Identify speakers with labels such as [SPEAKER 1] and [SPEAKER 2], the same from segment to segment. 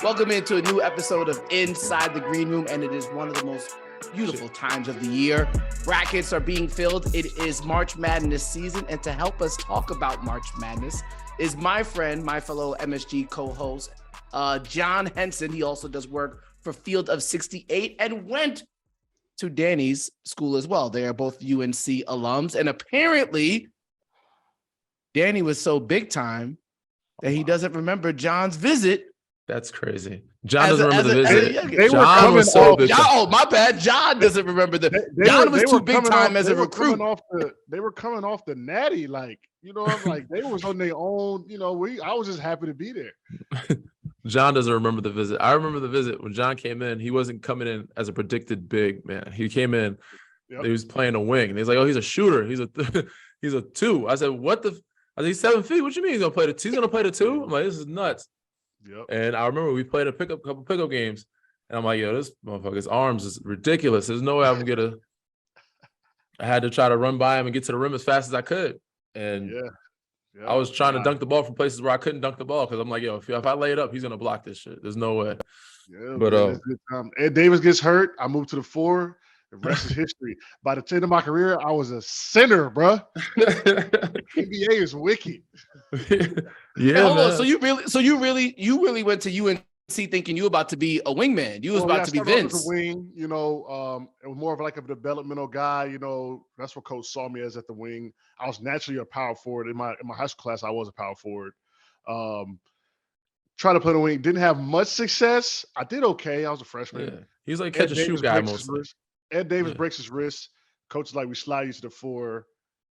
[SPEAKER 1] Welcome into a new episode of Inside the Green Room, and it is one of the most beautiful times of the year. Brackets are being filled. It is March Madness season, and to help us talk about March Madness is my friend, my fellow MSG co-host, John Henson. He also does work for Field of 68 and went to Danny's school as well. They are both UNC alums, and apparently Danny was so big time that he doesn't remember John's visit.
[SPEAKER 2] That's crazy. John doesn't remember the visit.
[SPEAKER 1] John was so big. Oh, my bad. John doesn't remember John was too big time as a recruit.
[SPEAKER 3] They were coming off the natty, like, you know, I'm like, they was on their own, you know, I was just happy to be there.
[SPEAKER 2] John doesn't remember the visit. I remember the visit when John came in. He wasn't coming in as a predicted big man. He came in, He was playing a wing. And he's like, oh, he's a shooter. He's a two. I said, what the? I said, he's 7 feet. What you mean he's gonna play the two? He's gonna play the two? I'm like, this is nuts.
[SPEAKER 3] Yep.
[SPEAKER 2] And I remember we played a couple pickup games, and I'm like, yo, this motherfucker's arms is ridiculous. There's no way I'm gonna I had to try to run by him and get to the rim as fast as I could. And I was trying to dunk the ball from places where I couldn't dunk the ball because I'm like, yo, if I lay it up, he's gonna block this shit. There's no way.
[SPEAKER 3] Yeah, but Ed Davis gets hurt. I moved to the 4. The rest is history. By the end of my career, I was a center, bro. NBA is wicked.
[SPEAKER 2] Yeah,
[SPEAKER 1] hold on. So you really went to UNC thinking you were about to be a wingman. You was about to be Vince.
[SPEAKER 3] As a wing, you know, it was more of like a developmental guy. You know, that's what coach saw me as at the wing. I was naturally a power forward in my high school class. I was a power forward. Tried to play the wing. Didn't have much success. I did okay. I was a freshman.
[SPEAKER 2] Yeah. He's like catch a shoot guy mostly.
[SPEAKER 3] Ed Davis breaks his wrist. Coach is like, we slide you to the 4.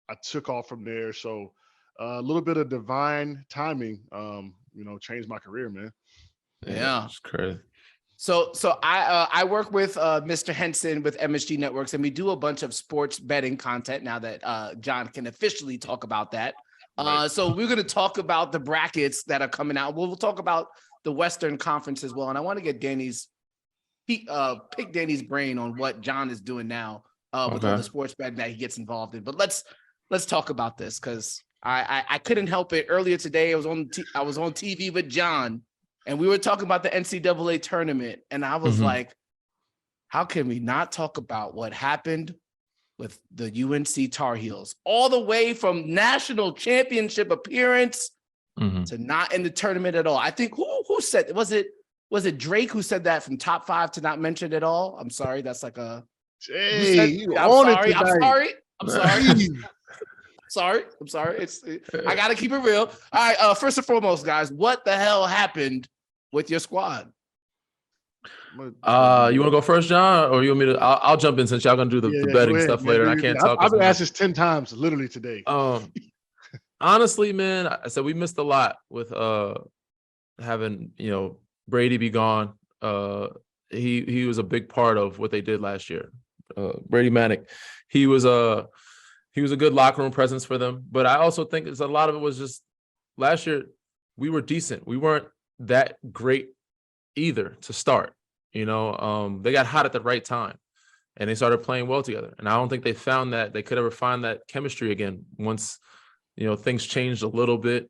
[SPEAKER 3] I took off from there. So a little bit of divine timing, you know, changed my career, man.
[SPEAKER 1] Yeah.
[SPEAKER 2] It's crazy.
[SPEAKER 1] So I work with Mr. Henson with MSG Networks, and we do a bunch of sports betting content now that John can officially talk about that. Right. So we're going to talk about the brackets that are coming out. We'll talk about the Western Conference as well. And I want to get pick Danny's brain on what John is doing now with all the sports betting that he gets involved in. But let's talk about this because I couldn't help it. Earlier today, I was on TV with John, and we were talking about the NCAA tournament, and I was like, how can we not talk about what happened with the UNC Tar Heels, all the way from national championship appearance to not in the tournament at all? I think who said, was it Drake who said that from top 5 to not mention at all? I'm sorry. That's like a.
[SPEAKER 3] Hey,
[SPEAKER 1] I'm sorry. I got to keep it real. All right. First and foremost, guys, what the hell happened with your squad?
[SPEAKER 2] You want to go first, John, or you want me to? I'll jump in since y'all gonna do the betting stuff later. And I can't talk.
[SPEAKER 3] I've been asked this 10 times, literally today.
[SPEAKER 2] Honestly, man, I said we missed a lot with having Brady be gone. He was a big part of what they did last year. Brady Manick, he was a good locker room presence for them. But I also think a lot of it was just last year we were decent. We weren't that great either to start. They got hot at the right time and they started playing well together. And I don't think they found that they could ever find that chemistry again once, things changed a little bit.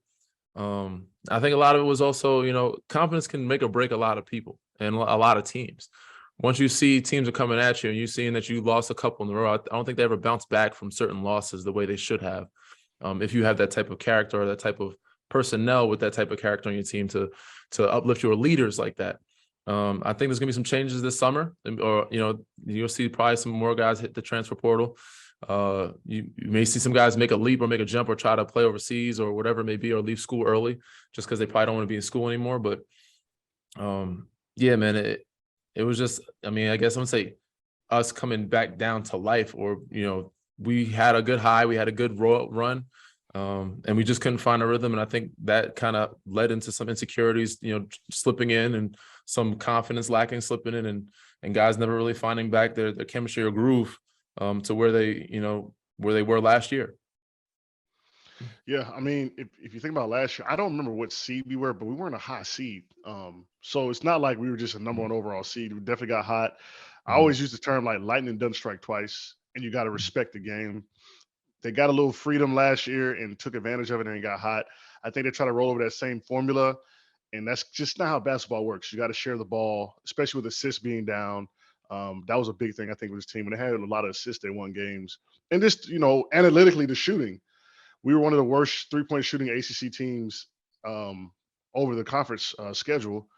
[SPEAKER 2] I think a lot of it was also, confidence can make or break a lot of people and a lot of teams. Once you see teams are coming at you and you're seeing that you lost a couple in a row, I don't think they ever bounce back from certain losses the way they should have. If you have that type of character or that type of personnel with that type of character on your team to uplift your leaders like that. I think there's gonna be some changes this summer, or you'll see probably some more guys hit the transfer portal. You may see some guys make a leap or make a jump or try to play overseas or whatever it may be, or leave school early just because they probably don't want to be in school anymore. But yeah, man, it was just, I guess I'm gonna say us coming back down to life, or we had a good high, we had a good run. And we just couldn't find a rhythm. And I think that kind of led into some insecurities, slipping in, and some confidence lacking, slipping in, and guys never really finding back their chemistry or groove to where they were last year.
[SPEAKER 3] Yeah, if you think about last year, I don't remember what seed we were, but we weren't a hot seed. So it's not like we were just a number 1 overall seed. We definitely got hot. I always use the term like lightning doesn't strike twice, and you got to respect the game. They got a little freedom last year and took advantage of it and got hot. I think they try to roll over that same formula. And that's just not how basketball works. You got to share the ball, especially with assists being down. That was a big thing, I think, with this team. When they had a lot of assists, they won games. And just, analytically, the shooting. We were one of the worst three-point shooting ACC teams over the conference schedule.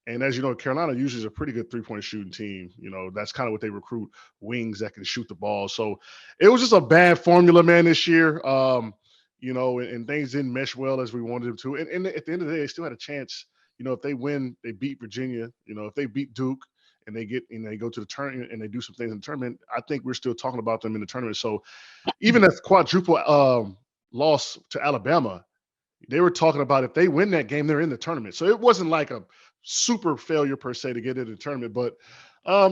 [SPEAKER 3] And as you know, Carolina usually is a pretty good three-point shooting team. That's kind of what they recruit, wings that can shoot the ball. So it was just a bad formula, man, this year. And things didn't mesh well as we wanted them to. And at the end of the day, they still had a chance. If they win, they beat Virginia. If they beat Duke and they go to the tournament and they do some things in the tournament, I think we're still talking about them in the tournament. So even that quadruple loss to Alabama, they were talking about if they win that game, they're in the tournament. So it wasn't like a super failure per se to get into the tournament, but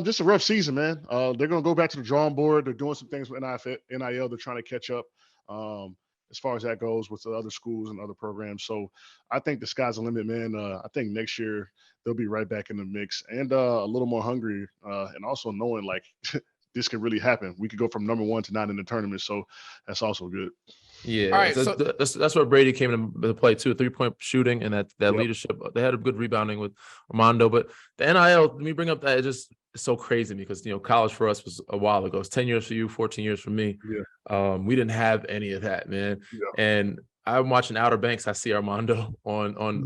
[SPEAKER 3] just a rough season, man. They're going to go back to the drawing board. They're doing some things with NIL. They're trying to catch up as far as that goes with the other schools and other programs. So I think the sky's the limit, man. I think next year they'll be right back in the mix and a little more hungry and also knowing like this could really happen. We could go from number 1 to 9 in the tournament. So that's also good.
[SPEAKER 2] Yeah, all right, so that's where Brady came into play too. 3-point shooting and that leadership. They had a good rebounding with Armando, but the NIL. Let me bring up that it's so crazy to me because college for us was a while ago. It's 10 years for you, 14 years for me. Yeah. We didn't have any of that, man. Yeah. And I'm watching Outer Banks. I see Armando on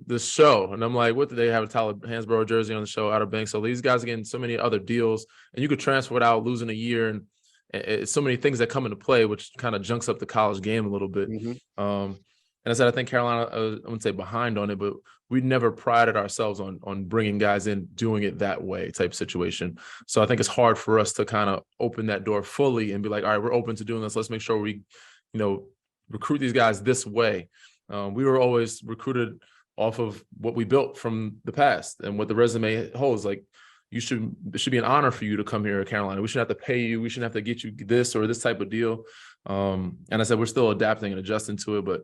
[SPEAKER 2] the show, and I'm like, what did they have a Tyler Hansborough jersey on the show? Outer Banks. So these guys are getting so many other deals, and you could transfer without losing a year and. It's so many things that come into play, which kind of junks up the college game a little bit. Mm-hmm. And I said, I think Carolina, I wouldn't say behind on it, but we never prided ourselves on bringing guys in, doing it that way type situation. So I think it's hard for us to kind of open that door fully and be like, all right, we're open to doing this. Let's make sure we, recruit these guys this way. We were always recruited off of what we built from the past and what the resume holds. Like, it should be an honor for you to come here to Carolina. We shouldn't have to pay you. We shouldn't have to get you this or this type of deal. And I said, we're still adapting and adjusting to it, but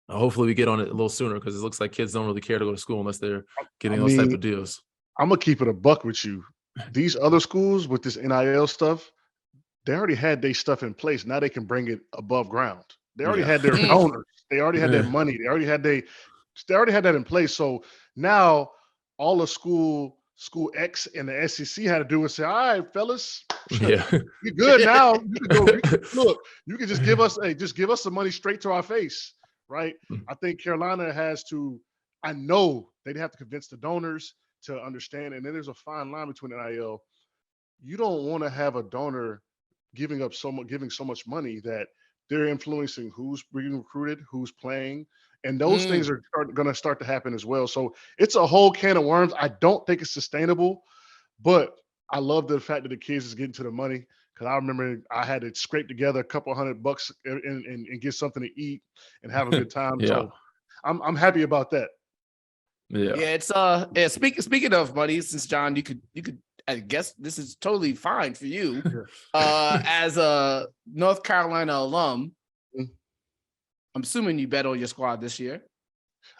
[SPEAKER 2] hopefully we get on it a little sooner because it looks like kids don't really care to go to school unless they're getting those type of deals.
[SPEAKER 3] I'm going to keep it a buck with you. These other schools with this NIL stuff, they already had their stuff in place. Now they can bring it above ground. They already had their owners. They already had their money. They already had that in place. So now all the school X and the SEC had to do is say, all right, fellas, you're good now. You can go, you can just give us the money straight to our face, right? I think Carolina has to, I know they'd have to convince the donors to understand. And then there's a fine line between NIL. You don't want to have a donor giving so much money that they're influencing who's being recruited, who's playing. And those things are going to start to happen as well. So it's a whole can of worms. I don't think it's sustainable, but I love the fact that the kids is getting to the money because I remember I had to scrape together a couple $100 and get something to eat and have a good time. So I'm happy about that.
[SPEAKER 1] Yeah, it's speaking of money, since John, you could I guess this is totally fine for you as a North Carolina alum. I'm assuming you bet on your squad this year.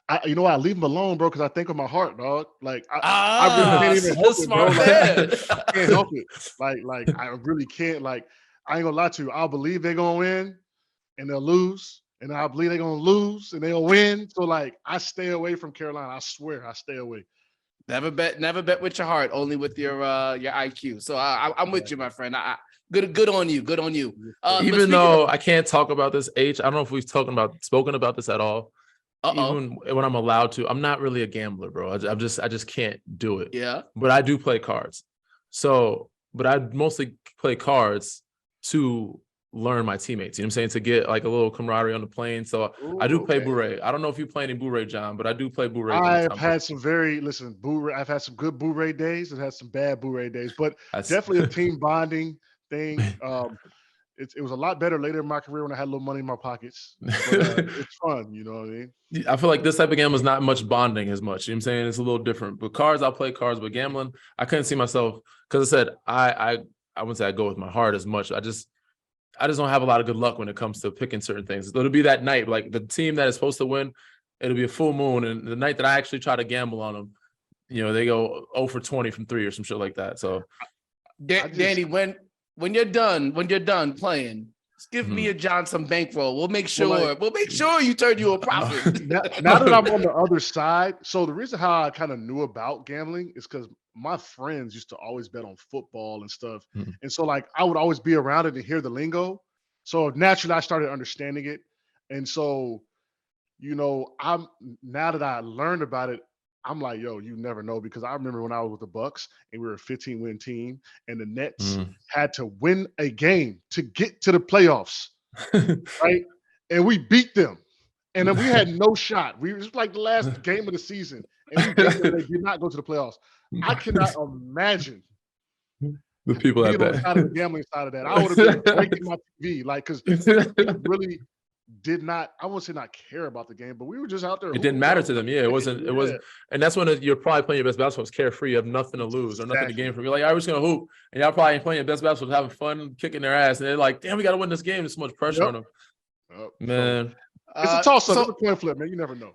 [SPEAKER 3] I leave them alone, bro, because I think of my heart, dog. Like I really can't even help it, bro. Like, I can't help it. Like I really can't. Like I ain't gonna lie to you. I'll believe they're gonna win and they'll lose, and I'll believe they're gonna lose and they'll win. So like I stay away from Carolina. I swear, I stay away.
[SPEAKER 1] Never bet with your heart, only with your IQ. So I'm with you, my friend. Good on you. Good on you.
[SPEAKER 2] Even though I can't talk about this, I don't know if we've spoken about this at all. Even when I'm allowed to, I'm not really a gambler, bro. I just can't do it.
[SPEAKER 1] Yeah.
[SPEAKER 2] But I do play cards. But I mostly play cards to learn my teammates. You know what I'm saying? To get like a little camaraderie on the plane. So I do play Bure. I don't know if you play any Bure, John, but I do play Bure.
[SPEAKER 3] I've had some Bure. I've had some good Bure days and had some bad Bure days, but definitely a team bonding thing. It was a lot better later in my career when I had a little money in my pockets. But, it's fun, you know what I mean?
[SPEAKER 2] I feel like this type of game is not much bonding as much. You know what I'm saying? It's a little different. But cards, I'll play cards. But gambling, I couldn't see myself because I said I wouldn't say I go with my heart as much. I just don't have a lot of good luck when it comes to picking certain things. It'll be that night, like the team that is supposed to win, it'll be a full moon, and the night that I actually try to gamble on them, they go 0 for 20 from 3 or some shit like that. So,
[SPEAKER 1] Danny, when you're done playing, Give me and John some bankroll. We'll make sure. We'll make sure you turn you a profit.
[SPEAKER 3] Now that I'm on the other side, so the reason how I kind of knew about gambling is because my friends used to always bet on football and stuff, and so like I would always be around it and hear the lingo. So naturally, I started understanding it, and so I'm now that I learned about it, I'm like, yo, you never know, because I remember when I was with the Bucks and we were a 15-win team, and the Nets had to win a game to get to the playoffs, right? And we beat them, and then we had no shot. It was like the last game of the season, and we beat them. They did not go to the playoffs. I cannot imagine
[SPEAKER 2] the people
[SPEAKER 3] being
[SPEAKER 2] that
[SPEAKER 3] on the side of the gambling side of that. I would have been breaking my TV, like, because really did not, I won't say not care about the game, but we were just out there.
[SPEAKER 2] It didn't matter to them. Yeah, it wasn't. And that's when you're probably playing your best basketball. It's carefree. You have nothing to lose or nothing to gain from. You're like, I was going to hoop, and y'all probably ain't playing your best basketball, having fun, kicking their ass, and they're like, damn, we got to win this game. There's so much pressure on them. Man,
[SPEAKER 3] it's a toss up. It's a coin flip, man. You never know.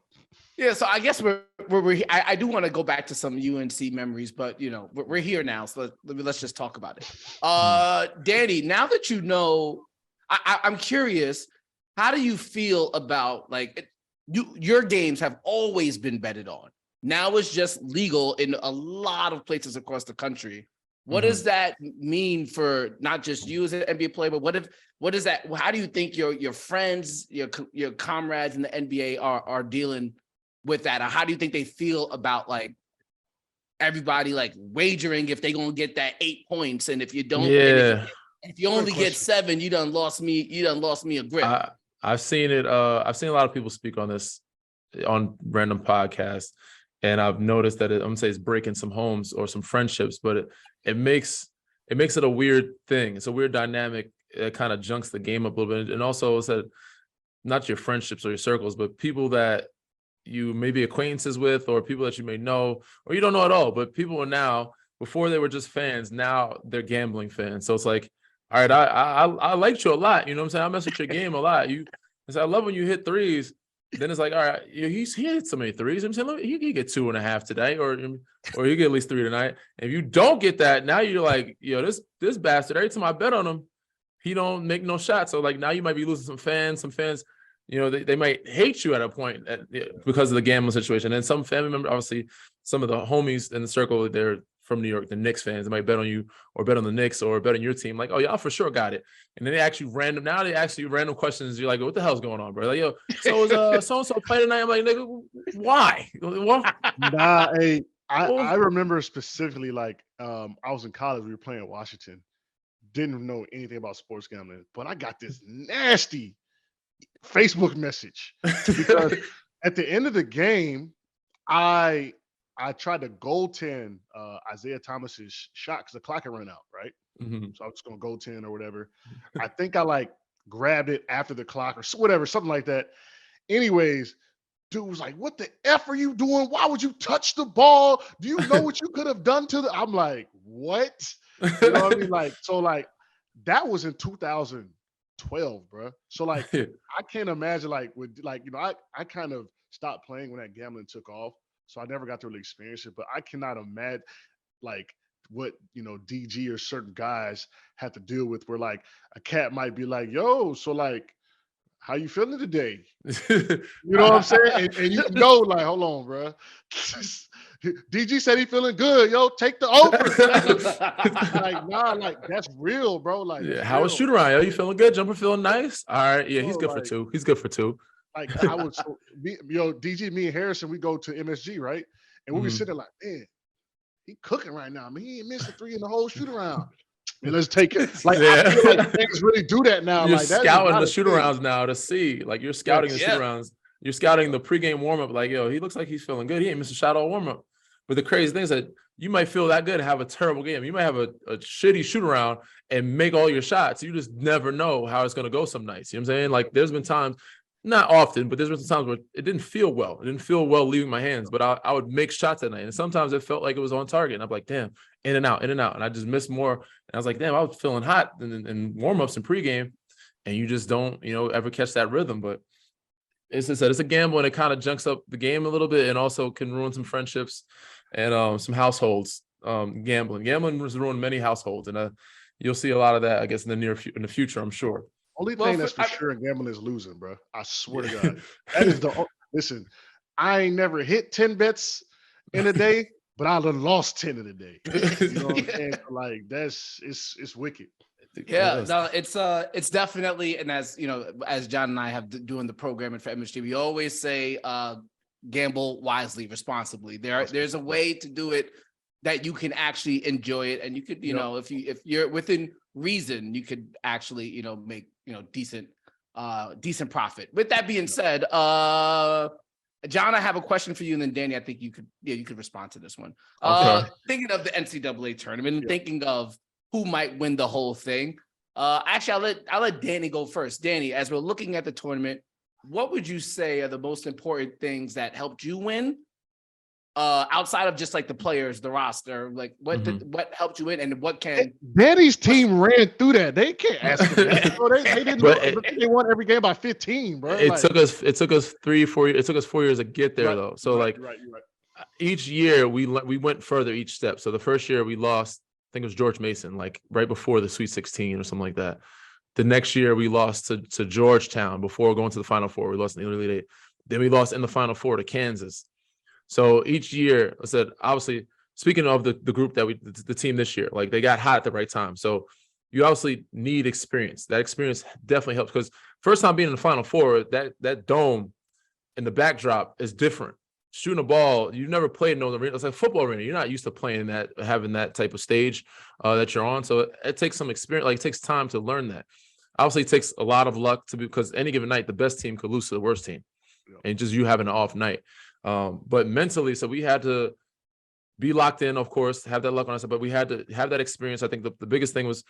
[SPEAKER 1] Yeah, so I guess I do want to go back to some UNC memories, but we're here now, so let's just talk about it. Danny, now that you know, I'm curious. How do you feel about, like, your games have always been betted on? Now it's just legal in a lot of places across the country. What does that mean for not just you as an NBA player, but what is that? How do you think your friends, your comrades in the NBA are dealing with that? Or how do you think they feel about, like, everybody, like, wagering if they gonna get that 8 points, and if you don't, if you only get 7, you done lost me a grip.
[SPEAKER 2] I've seen it. I've seen a lot of people speak on this on random podcasts, and I've noticed that I'm gonna say it's breaking some homes or some friendships, but it makes it a weird thing. It's a weird dynamic. It kind of junks the game up a little bit, and also it's that not your friendships or your circles, but people that you may be acquaintances with, or people that you may know, or you don't know at all. But people are now, before they were just fans, now they're gambling fans. So it's like, all right, I liked you a lot. You know what I'm saying? I mess with your game a lot. I love when you hit threes. Then it's like, all right, he hit so many threes. I'm saying, he get 2.5 today, or you get at least 3 tonight. And if you don't get that, now you're like, this bastard, every time I bet on him, he don't make no shots. So, like, now you might be losing some fans. Some fans, they might hate you at a point because of the gambling situation. And some family members, obviously, some of the homies in the circle, they're from New York, the Knicks fans, they might bet on you or bet on the Knicks or bet on your team. Like, oh, y'all for sure got it. And then they ask you random questions. You're like, what the hell's going on, bro? Like, yo, so is so-and-so play tonight? I'm like, nigga, why?
[SPEAKER 3] Nah, hey, I remember specifically, like, I was in college, we were playing Washington. Didn't know anything about sports gambling, but I got this nasty Facebook message because at the end of the game, I tried to goaltend Isaiah Thomas's shot because the clock had run out, right? So I was just going to goaltend or whatever. I think I, like, grabbed it after the clock or whatever, something like that. Anyways, dude was like, what the F are you doing? Why would you touch the ball? Do you know what you could have done to the – I'm like, what? You know what I mean? Like, so, like, that was in 2012, bro. So, like, I can't imagine, like, I kind of stopped playing when that gambling took off. So I never got to really experience it, but I cannot imagine, like, what, DG or certain guys have to deal with, where, like, a cat might be like, yo, so, like, how you feeling today? You know what I'm saying? And like, hold on, bro. DG said he feeling good. Yo, take the over. Like, nah, like, that's real, bro. Like,
[SPEAKER 2] how was shoot around? Yo, you feeling good? Jumper feeling nice? All right. Yeah, he's good for 2. He's good for 2.
[SPEAKER 3] Like, DG, me and Harrison, we go to MSG, right? And we be sitting there like, man, he cooking right now. I mean, he ain't missed a 3 in the whole shoot around. Man, let's take it. Like, I feel like things really do that now.
[SPEAKER 2] You're
[SPEAKER 3] like,
[SPEAKER 2] scouting the shoot arounds now to see. Like, you're scouting the shoot arounds. You're scouting the pregame warm up. Like, yo, he looks like he's feeling good. He ain't missed a shot all warm up. But the crazy thing is that you might feel that good and have a terrible game. You might have a shitty shoot around and make all your shots. You just never know how it's going to go some nights. You know what I'm saying? Like, there's been times, not often, but there's been some times where it didn't feel well. It didn't feel well leaving my hands, but I would make shots that night. And sometimes it felt like it was on target. And I'm like, damn, in and out. And I just missed more. And I was like, damn, I was feeling hot in warm-ups and pregame. And you just don't, ever catch that rhythm. But it's a gamble, and it kind of junks up the game a little bit and also can ruin some friendships and some households. Gambling has ruined many households. And you'll see a lot of that, I guess, in the future, I'm sure.
[SPEAKER 3] Only thing that's for sure in gambling is losing, bro. I swear to God. That is listen, I ain't never hit 10 bets in a day, but I done lost 10 in a day. You know what I'm saying? So like it's wicked.
[SPEAKER 1] Yeah, no, it's definitely, and as you know, as John and I have doing the programming for MSG, we always say gamble wisely, responsibly. There's a way to do it that you can actually enjoy it, and you could, you know, if you're within reason, you could actually, you know, make, you know, decent profit. With that being said, John, I have a question for you, and then Danny, I think you could respond to this one. Thinking of the NCAA tournament and thinking of who might win the whole thing. Actually, I'll let Danny go first. Danny, as we're looking at the tournament, what would you say are the most important things that helped you win? Outside of just like the players, the roster, like what helped you win, and what can
[SPEAKER 3] Danny's team ran through that? They can't ask him that. Bro, they didn't. They won every game by 15, bro.
[SPEAKER 2] It took us 3 or 4 years. It took us 4 years to get there, though. So you're right. Each year we went further each step. So the first year we lost, I think it was George Mason, like right before the Sweet 16 or something like that. The next year we lost to Georgetown before going to the Final Four. We lost in the Elite Eight. Then we lost in the Final Four to Kansas. So each year, I said, obviously, speaking of the group the team this year, like they got hot at the right time. So you obviously need experience. That experience definitely helps, because first time being in the Final Four, that dome and the backdrop is different. Shooting a ball, you never played in arena. It's like a football arena. You're not used to playing that, having that type of stage that you're on. So it takes some experience. Like it takes time to learn that. Obviously, it takes a lot of luck because any given night, the best team could lose to the worst team, and just you having an off night. But mentally, so we had to be locked in, of course, have that luck on us, but we had to have that experience. I think the biggest thing was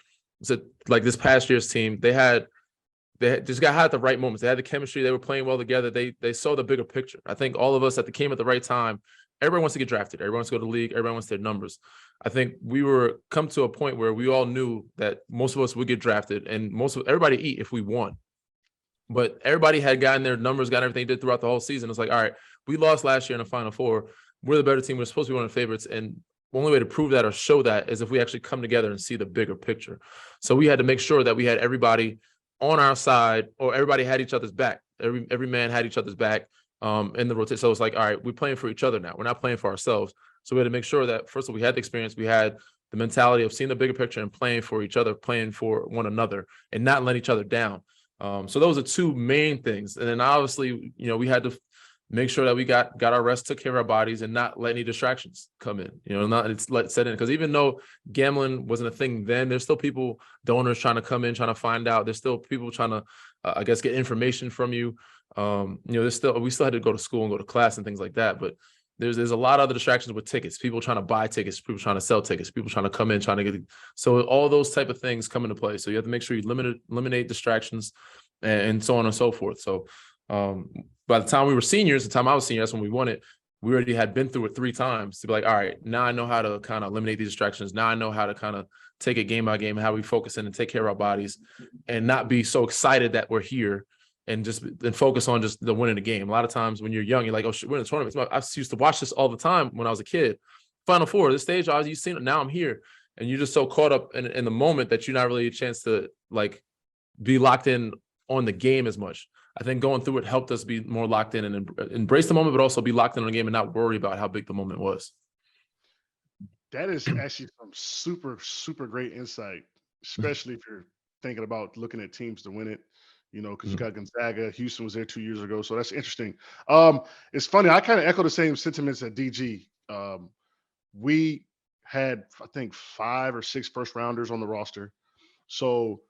[SPEAKER 2] that, like this past year's team, they just got hot at the right moments. They had the chemistry. They were playing well together. They saw the bigger picture. I think all of us came at the right time. Everyone wants to get drafted. Everyone wants to go to the league. Everyone wants their numbers. I think we were come to a point where we all knew that most of us would get drafted, and everybody eat if we won. But everybody had gotten their numbers, got everything they did throughout the whole season. It's like, all right, we lost last year in the Final Four. We're the better team. We're supposed to be one of the favorites. And the only way to prove that or show that is if we actually come together and see the bigger picture. So we had to make sure that we had everybody on our side, or everybody had each other's back. Every man had each other's back in the rotation. So it's like, all right, we're playing for each other now. We're not playing for ourselves. So we had to make sure that, first of all, we had the experience. We had the mentality of seeing the bigger picture and playing for each other, playing for one another, and not letting each other down. So those are two main things. And then obviously, we had to make sure that we got our rest, took care of our bodies, and not let any distractions come in, let set in. Because even though gambling wasn't a thing then, there's still people, donors trying to come in, trying to find out. There's still people trying to, get information from you. We still had to go to school and go to class and things like that. But there's a lot of other distractions with tickets, people trying to buy tickets, people trying to sell tickets, people trying to come in, trying to get. So all those type of things come into play. So you have to make sure you eliminate distractions and so on and so forth. So by the time we were seniors, the time I was senior, that's when we won it. We already had been through it 3 times to be like, all right, now I know how to kind of eliminate these distractions. Now I know how to kind of take it game by game, how we focus in and take care of our bodies, and not be so excited that we're here and focus on just the winning the game. A lot of times when you're young, you're like, oh, we're in the tournament. I used to watch this all the time when I was a kid. Final Four, this stage, you've seen it. Now I'm here. And you're just so caught up in the moment that you're not really a chance to be locked in on the game as much. I think going through it helped us be more locked in and embrace the moment, but also be locked in on the game and not worry about how big the moment was.
[SPEAKER 3] That is actually some super, super great insight, especially if you're thinking about looking at teams to win it, because you got Gonzaga. Houston was there 2 years ago. So that's interesting. It's funny. I kind of echo the same sentiments at DG. We had, I think, 5 or 6 first rounders on the roster. So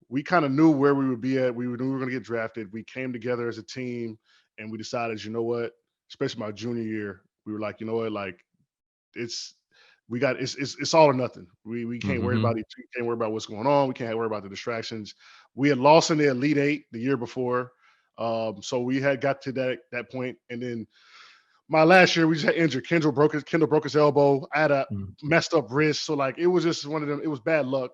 [SPEAKER 3] we kind of knew where we would be at. We knew we were going to get drafted. We came together as a team, and we decided, you know what, especially my junior year, we were like, you know what, like it's all or nothing. We can't worry about it. We can't worry about what's going on. We can't worry about the distractions. We had lost in the Elite Eight the year before. So we had got to that point. And then my last year, we just had injured. Kendall broke his elbow. I had a messed up wrist. So it was just one of them. It was bad luck.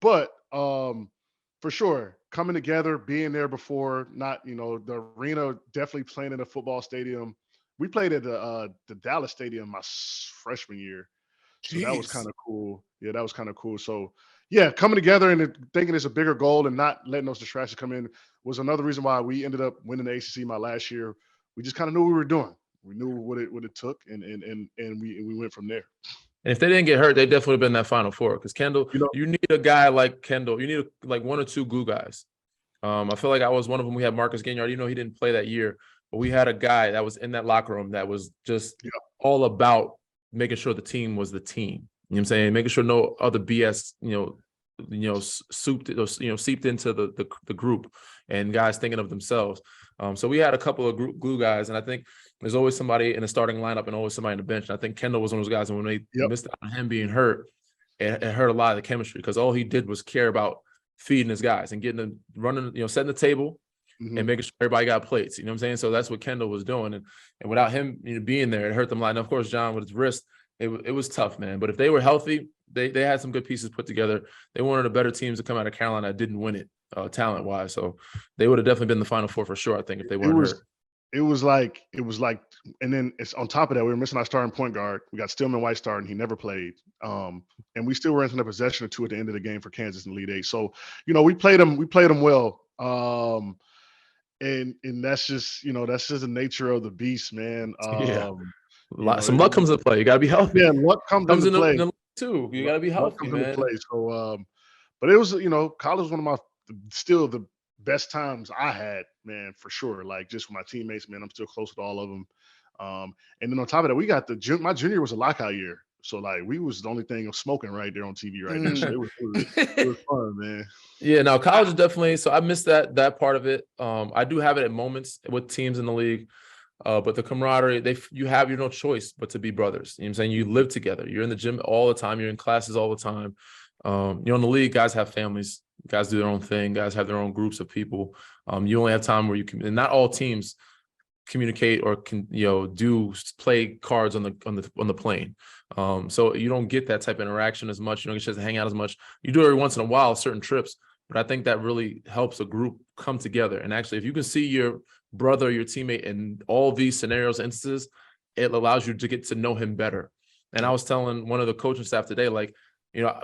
[SPEAKER 3] But for sure, coming together, being there before, not, the arena, definitely playing in a football stadium. We played at the Dallas Stadium my freshman year. So that was kind of cool. Yeah, that was kind of cool. So, yeah, coming together and thinking it's a bigger goal and not letting those distractions come in was another reason why we ended up winning the ACC my last year. We just kind of knew what we were doing. We knew what it took, and we went from there.
[SPEAKER 2] And if they didn't get hurt, they definitely would have been that Final Four. Because Kendall, you need a guy like Kendall. You need like one or two glue guys. I feel like I was one of them. We had Marcus Gagnon. You know, he didn't play that year, but we had a guy that was in that locker room that was just all about making sure the team was the team. You know what I'm saying? Making sure no other BS, seeped into the group and guys thinking of themselves. So we had a couple of glue guys, and I think there's always somebody in the starting lineup and always somebody on the bench. And I think Kendall was one of those guys, and when they missed out on him being hurt, it hurt a lot of the chemistry because all he did was care about feeding his guys and getting them running, setting the table and making sure everybody got plates. You know what I'm saying? So that's what Kendall was doing. And without him being there, it hurt them a lot. And of course, John with his wrist, it was tough, man. But if they were healthy, they had some good pieces put together. They were one of the better teams to come out of Carolina that didn't win it talent-wise. So they would have definitely been the Final Four for sure, I think, if they weren't hurt.
[SPEAKER 3] It was like, and then it's on top of that, we were missing our starting point guard. We got Stillman White starting. He never played. And we still were in a possession or two at the end of the game for Kansas in the Elite Eight. So, we played them well. And that's just, that's just the nature of the beast, man.
[SPEAKER 2] Some luck comes into play. You got to be healthy.
[SPEAKER 3] Yeah, luck comes into play
[SPEAKER 2] too. You got to be healthy, man.
[SPEAKER 3] So, but it was, college was one of my still the best times I had, man, for sure. Like just with my teammates, man, I'm still close with all of them. And then on top of that, we got my junior was a lockout year. So like we was the only thing of smoking right there on TV right now. So it was fun, man.
[SPEAKER 2] Yeah, no, college is definitely. So I missed that part of it. I do have it at moments with teams in the league. But the camaraderie, you have no choice but to be brothers. You know what I'm saying? You live together. You're in the gym all the time. You're in classes all the time. In the league, guys have families. Guys do their own thing. Guys have their own groups of people. You only have time where you can, and not all teams communicate or can, do play cards on the plane. So you don't get that type of interaction as much. You don't get a chance to hang out as much. You do it every once in a while, certain trips. But I think that really helps a group come together. And actually, if you can see your brother, your teammate in all these scenarios, instances, it allows you to get to know him better. And I was telling one of the coaching staff today, like,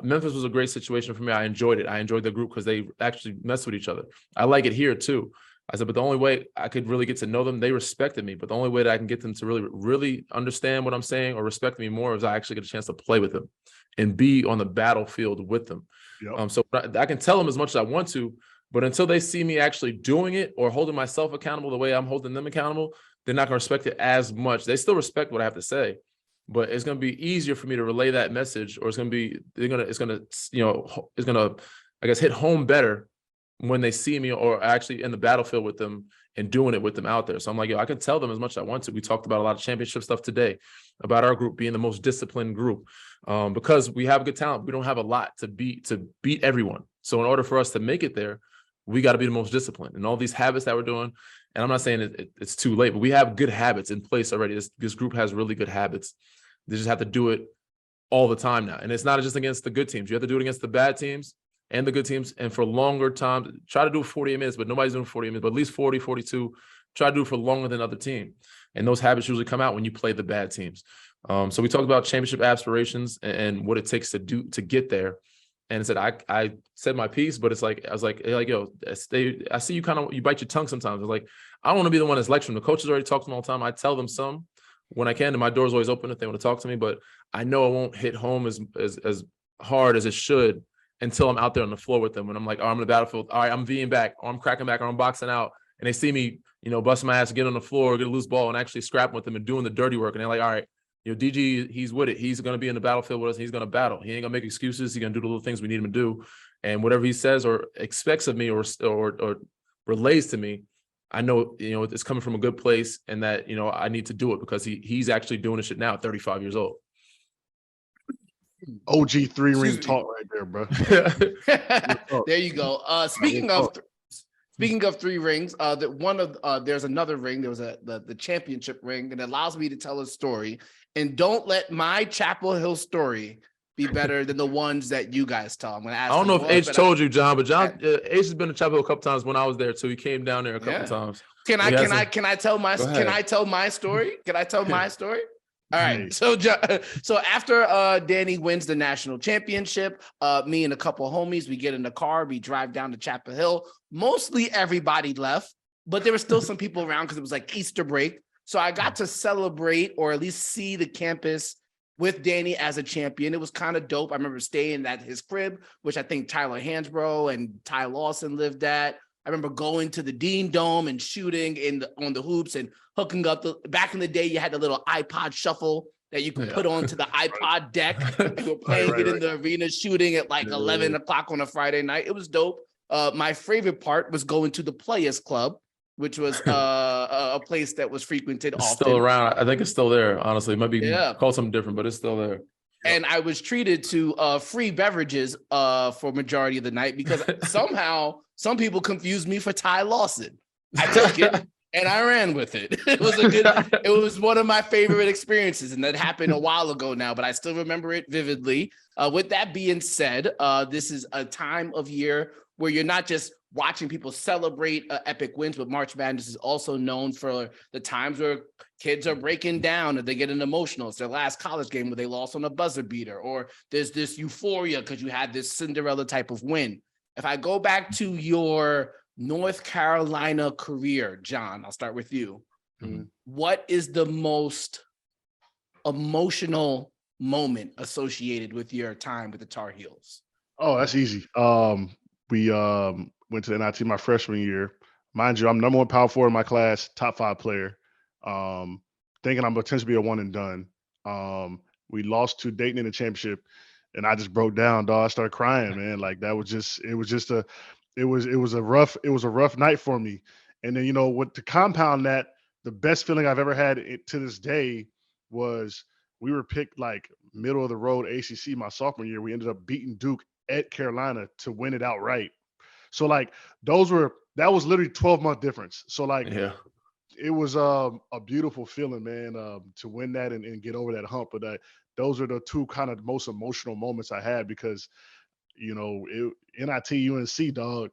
[SPEAKER 2] Memphis was a great situation for me. I enjoyed it. I enjoyed the group because they actually mess with each other. I like it here too. I said, but the only way I could really get to know them, they respected me. But the only way that I can get them to really, really understand what I'm saying or respect me more is I actually get a chance to play with them and be on the battlefield with them. Yep. So I can tell them as much as I want to, but until they see me actually doing it or holding myself accountable the way I'm holding them accountable, they're not going to respect it as much. They still respect what I have to say, but it's going to be easier for me to relay that message, or it's going to, I guess, hit home better when they see me or actually in the battlefield with them and doing it with them out there. So I'm like, I can tell them as much as I want to. We talked about a lot of championship stuff today about our group being the most disciplined group because we have good talent. We don't have a lot to beat everyone. So in order for us to make it there, we got to be the most disciplined. And all these habits that we're doing, and I'm not saying it's too late, but we have good habits in place already. This group has really good habits. They just have to do it all the time now. And it's not just against the good teams. You have to do it against the bad teams and the good teams. And for longer time, try to do 48 minutes, but nobody's doing 48 minutes, but at least 40, 42, try to do it for longer than other team. And those habits usually come out when you play the bad teams. So we talked about championship aspirations and what it takes to get there. And I said, I said my piece, but it's like, I was like, yo, I see you you bite your tongue sometimes. I was like, I don't want to be the one that's lecturing. The coaches already talk to them all the time. I tell them some when I can, and my door's always open if they want to talk to me, but I know it won't hit home as hard as it should until I'm out there on the floor with them. When I'm like, I'm on the battlefield. All right, I'm V'ing back, or I'm cracking back, or I'm boxing out. And they see me, busting my ass, get on the floor, get a loose ball, and actually scrapping with them and doing the dirty work. And they're like, all right, DG, he's with it. He's going to be in the battlefield with us. He's going to battle. He ain't going to make excuses. He's going to do the little things we need him to do. And whatever he says or expects of me or relays to me, I know, it's coming from a good place and that, I need to do it because he's actually doing this shit now at 35 years old.
[SPEAKER 3] OG 3-ring talk right there, bro.
[SPEAKER 1] There you go. Speaking of 3 rings, there's another ring. There was the championship ring, and it allows me to tell a story. And don't let my Chapel Hill story be better than the ones that you guys tell. I'm going to ask.
[SPEAKER 2] I don't know if H told you, John, but John H has been to Chapel Hill a couple times when I was there too. He came down there a couple times.
[SPEAKER 1] Can I tell my story? Can I tell my story? All right. So after Danny wins the national championship, me and a couple of homies, we get in the car, we drive down to Chapel Hill. Mostly everybody left, but there were still some people around because it was like Easter break. So I got to celebrate or at least see the campus with Danny as a champion. It was kind of dope. I remember staying at his crib, which I think Tyler Hansbrough and Ty Lawson lived at. I remember going to the Dean Dome and shooting on the hoops and hooking up. Back in the day, you had the little iPod shuffle that you could put onto the iPod deck. You were playing it in the arena, shooting at like 11 o'clock on a Friday night. It was dope. My favorite part was going to the Players Club, which was a place that was frequented often.
[SPEAKER 2] Still around. I think it's still there, honestly. It might be called something different, but it's still there.
[SPEAKER 1] And I was treated to free beverages for majority of the night because somehow some people confused me for Ty Lawson. I took it and I ran with it. It was one of my favorite experiences, and that happened a while ago now, but I still remember it vividly. With that being said, this is a time of year where you're not just watching people celebrate epic wins, but March Madness is also known for the times where kids are breaking down and they get emotional. It's their last college game where they lost on a buzzer beater, or there's this euphoria because you had this Cinderella type of win. If I go back to your North Carolina career, John, I'll start with you. Mm-hmm. What is the most emotional moment associated with your time with the Tar Heels?
[SPEAKER 3] Oh, that's easy. We went to the NIT my freshman year. Mind you, I'm number 1 power forward in my class, top 5 player. Thinking I'm potentially be a one and done. We lost to Dayton in the championship, and I just broke down, dog. I started crying, man. Like it was a rough night for me. And then, to compound that, the best feeling I've ever had to this day was we were picked like middle of the road ACC my sophomore year. We ended up beating Duke at Carolina to win it outright. So like that was literally 12-month difference. So like it was a beautiful feeling, man, to win that and get over that hump. But those are the two kind of most emotional moments I had because, NIT UNC, dog,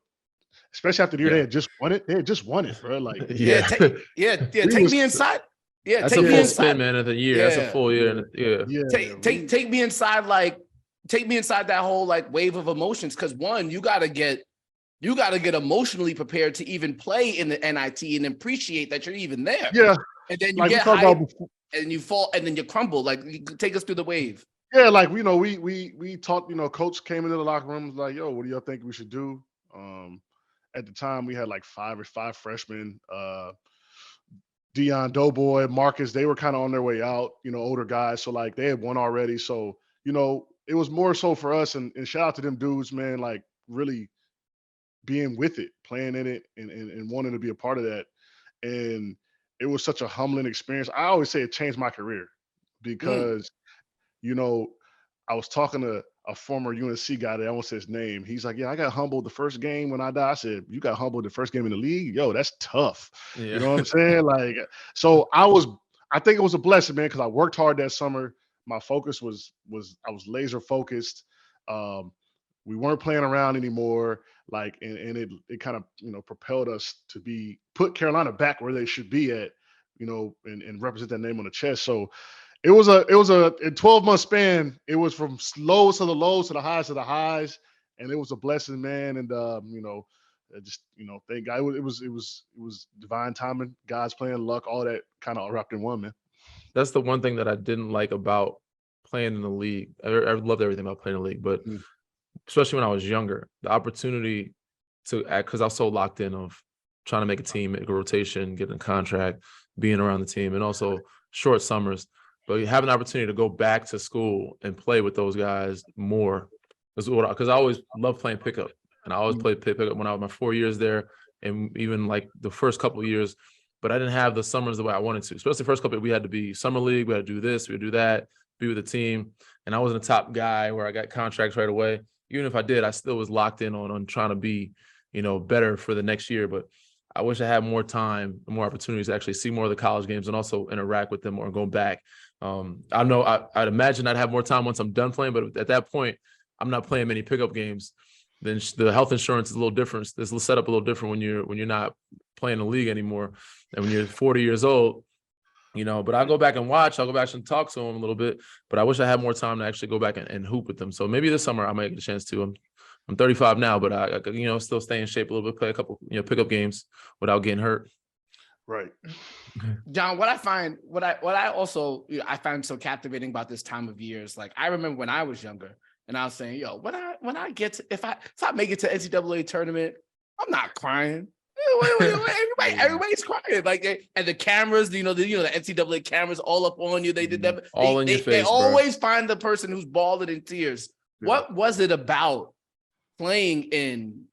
[SPEAKER 3] especially after the year they had just won it. They had just won it, bro. Like
[SPEAKER 1] take me inside. Yeah,
[SPEAKER 2] that's a full spin, man, of the year. That's a full year.
[SPEAKER 1] Take me inside, like take me inside that whole like wave of emotions. Because one, you gotta get emotionally prepared to even play in the NIT and appreciate that you're even there.
[SPEAKER 3] Yeah.
[SPEAKER 1] And then you get hyped and you fall and then you crumble. Like, take us through the wave.
[SPEAKER 3] Yeah, like we talked, coach came into the locker room, was like, yo, what do y'all think we should do? At the time we had like five freshmen, Dion, Doughboy, Marcus, they were kind of on their way out, older guys. So like they had won already. So, it was more so for us and shout out to them dudes, man, like really being with it, playing in it and wanting to be a part of that. And it was such a humbling experience. I always say it changed my career because, I was talking to a former UNC guy that I won't say his name. He's like, yeah, I got humbled the first game when I died. I said, you got humbled the first game in the league? Yo, that's tough. Yeah. You know what I'm saying? Like, so I think it was a blessing, man, because I worked hard that summer. My focus was I was laser focused. We weren't playing around anymore. Like, and it kind of, propelled us to put Carolina back where they should be at, and represent that name on the chest. So it was a 12-month span. It was from lows to the lows to the highs, and it was a blessing, man. And thank God it was divine timing, God's plan, luck, all that kind of wrapped in one, man.
[SPEAKER 2] That's the one thing that I didn't like about playing in the league. I loved everything about playing in the league, but especially when I was younger, the opportunity because I was so locked in of trying to make a team, make a rotation, get a contract, being around the team, and also short summers. But you have an opportunity to go back to school and play with those guys more. Because I always loved playing pickup. And I always played pickup when I was my 4 years there and even like the first couple of years. But I didn't have the summers the way I wanted to. Especially the first couple, we had to be summer league. We had to do this, we had to do that, be with the team. And I wasn't a top guy where I got contracts right away. Even if I did, I still was locked in on trying to be, better for the next year. But I wish I had more time, more opportunities to actually see more of the college games and also interact with them or go back. I know I'd imagine I'd have more time once I'm done playing, but at that point, I'm not playing many pickup games. Then the health insurance is a little different. It's set up a little different when you're not playing the league anymore. And when you're 40 years old, But I'll go back and watch. I'll go back and talk to them a little bit. But I wish I had more time to actually go back and hoop with them. So maybe this summer I might get a chance to. I'm 35 now, but I still stay in shape a little bit, play a couple, pickup games without getting hurt.
[SPEAKER 3] Right.
[SPEAKER 1] John, what I find so captivating about this time of year is, like, I remember when I was younger and I was saying, when I get to, if I make it to NCAA tournament, I'm not crying. Everybody's crying, like, and the cameras, the NCAA cameras all up on you. They did that.
[SPEAKER 2] All in your face.
[SPEAKER 1] They always find the person who's bawling in tears. Yeah. What was it about playing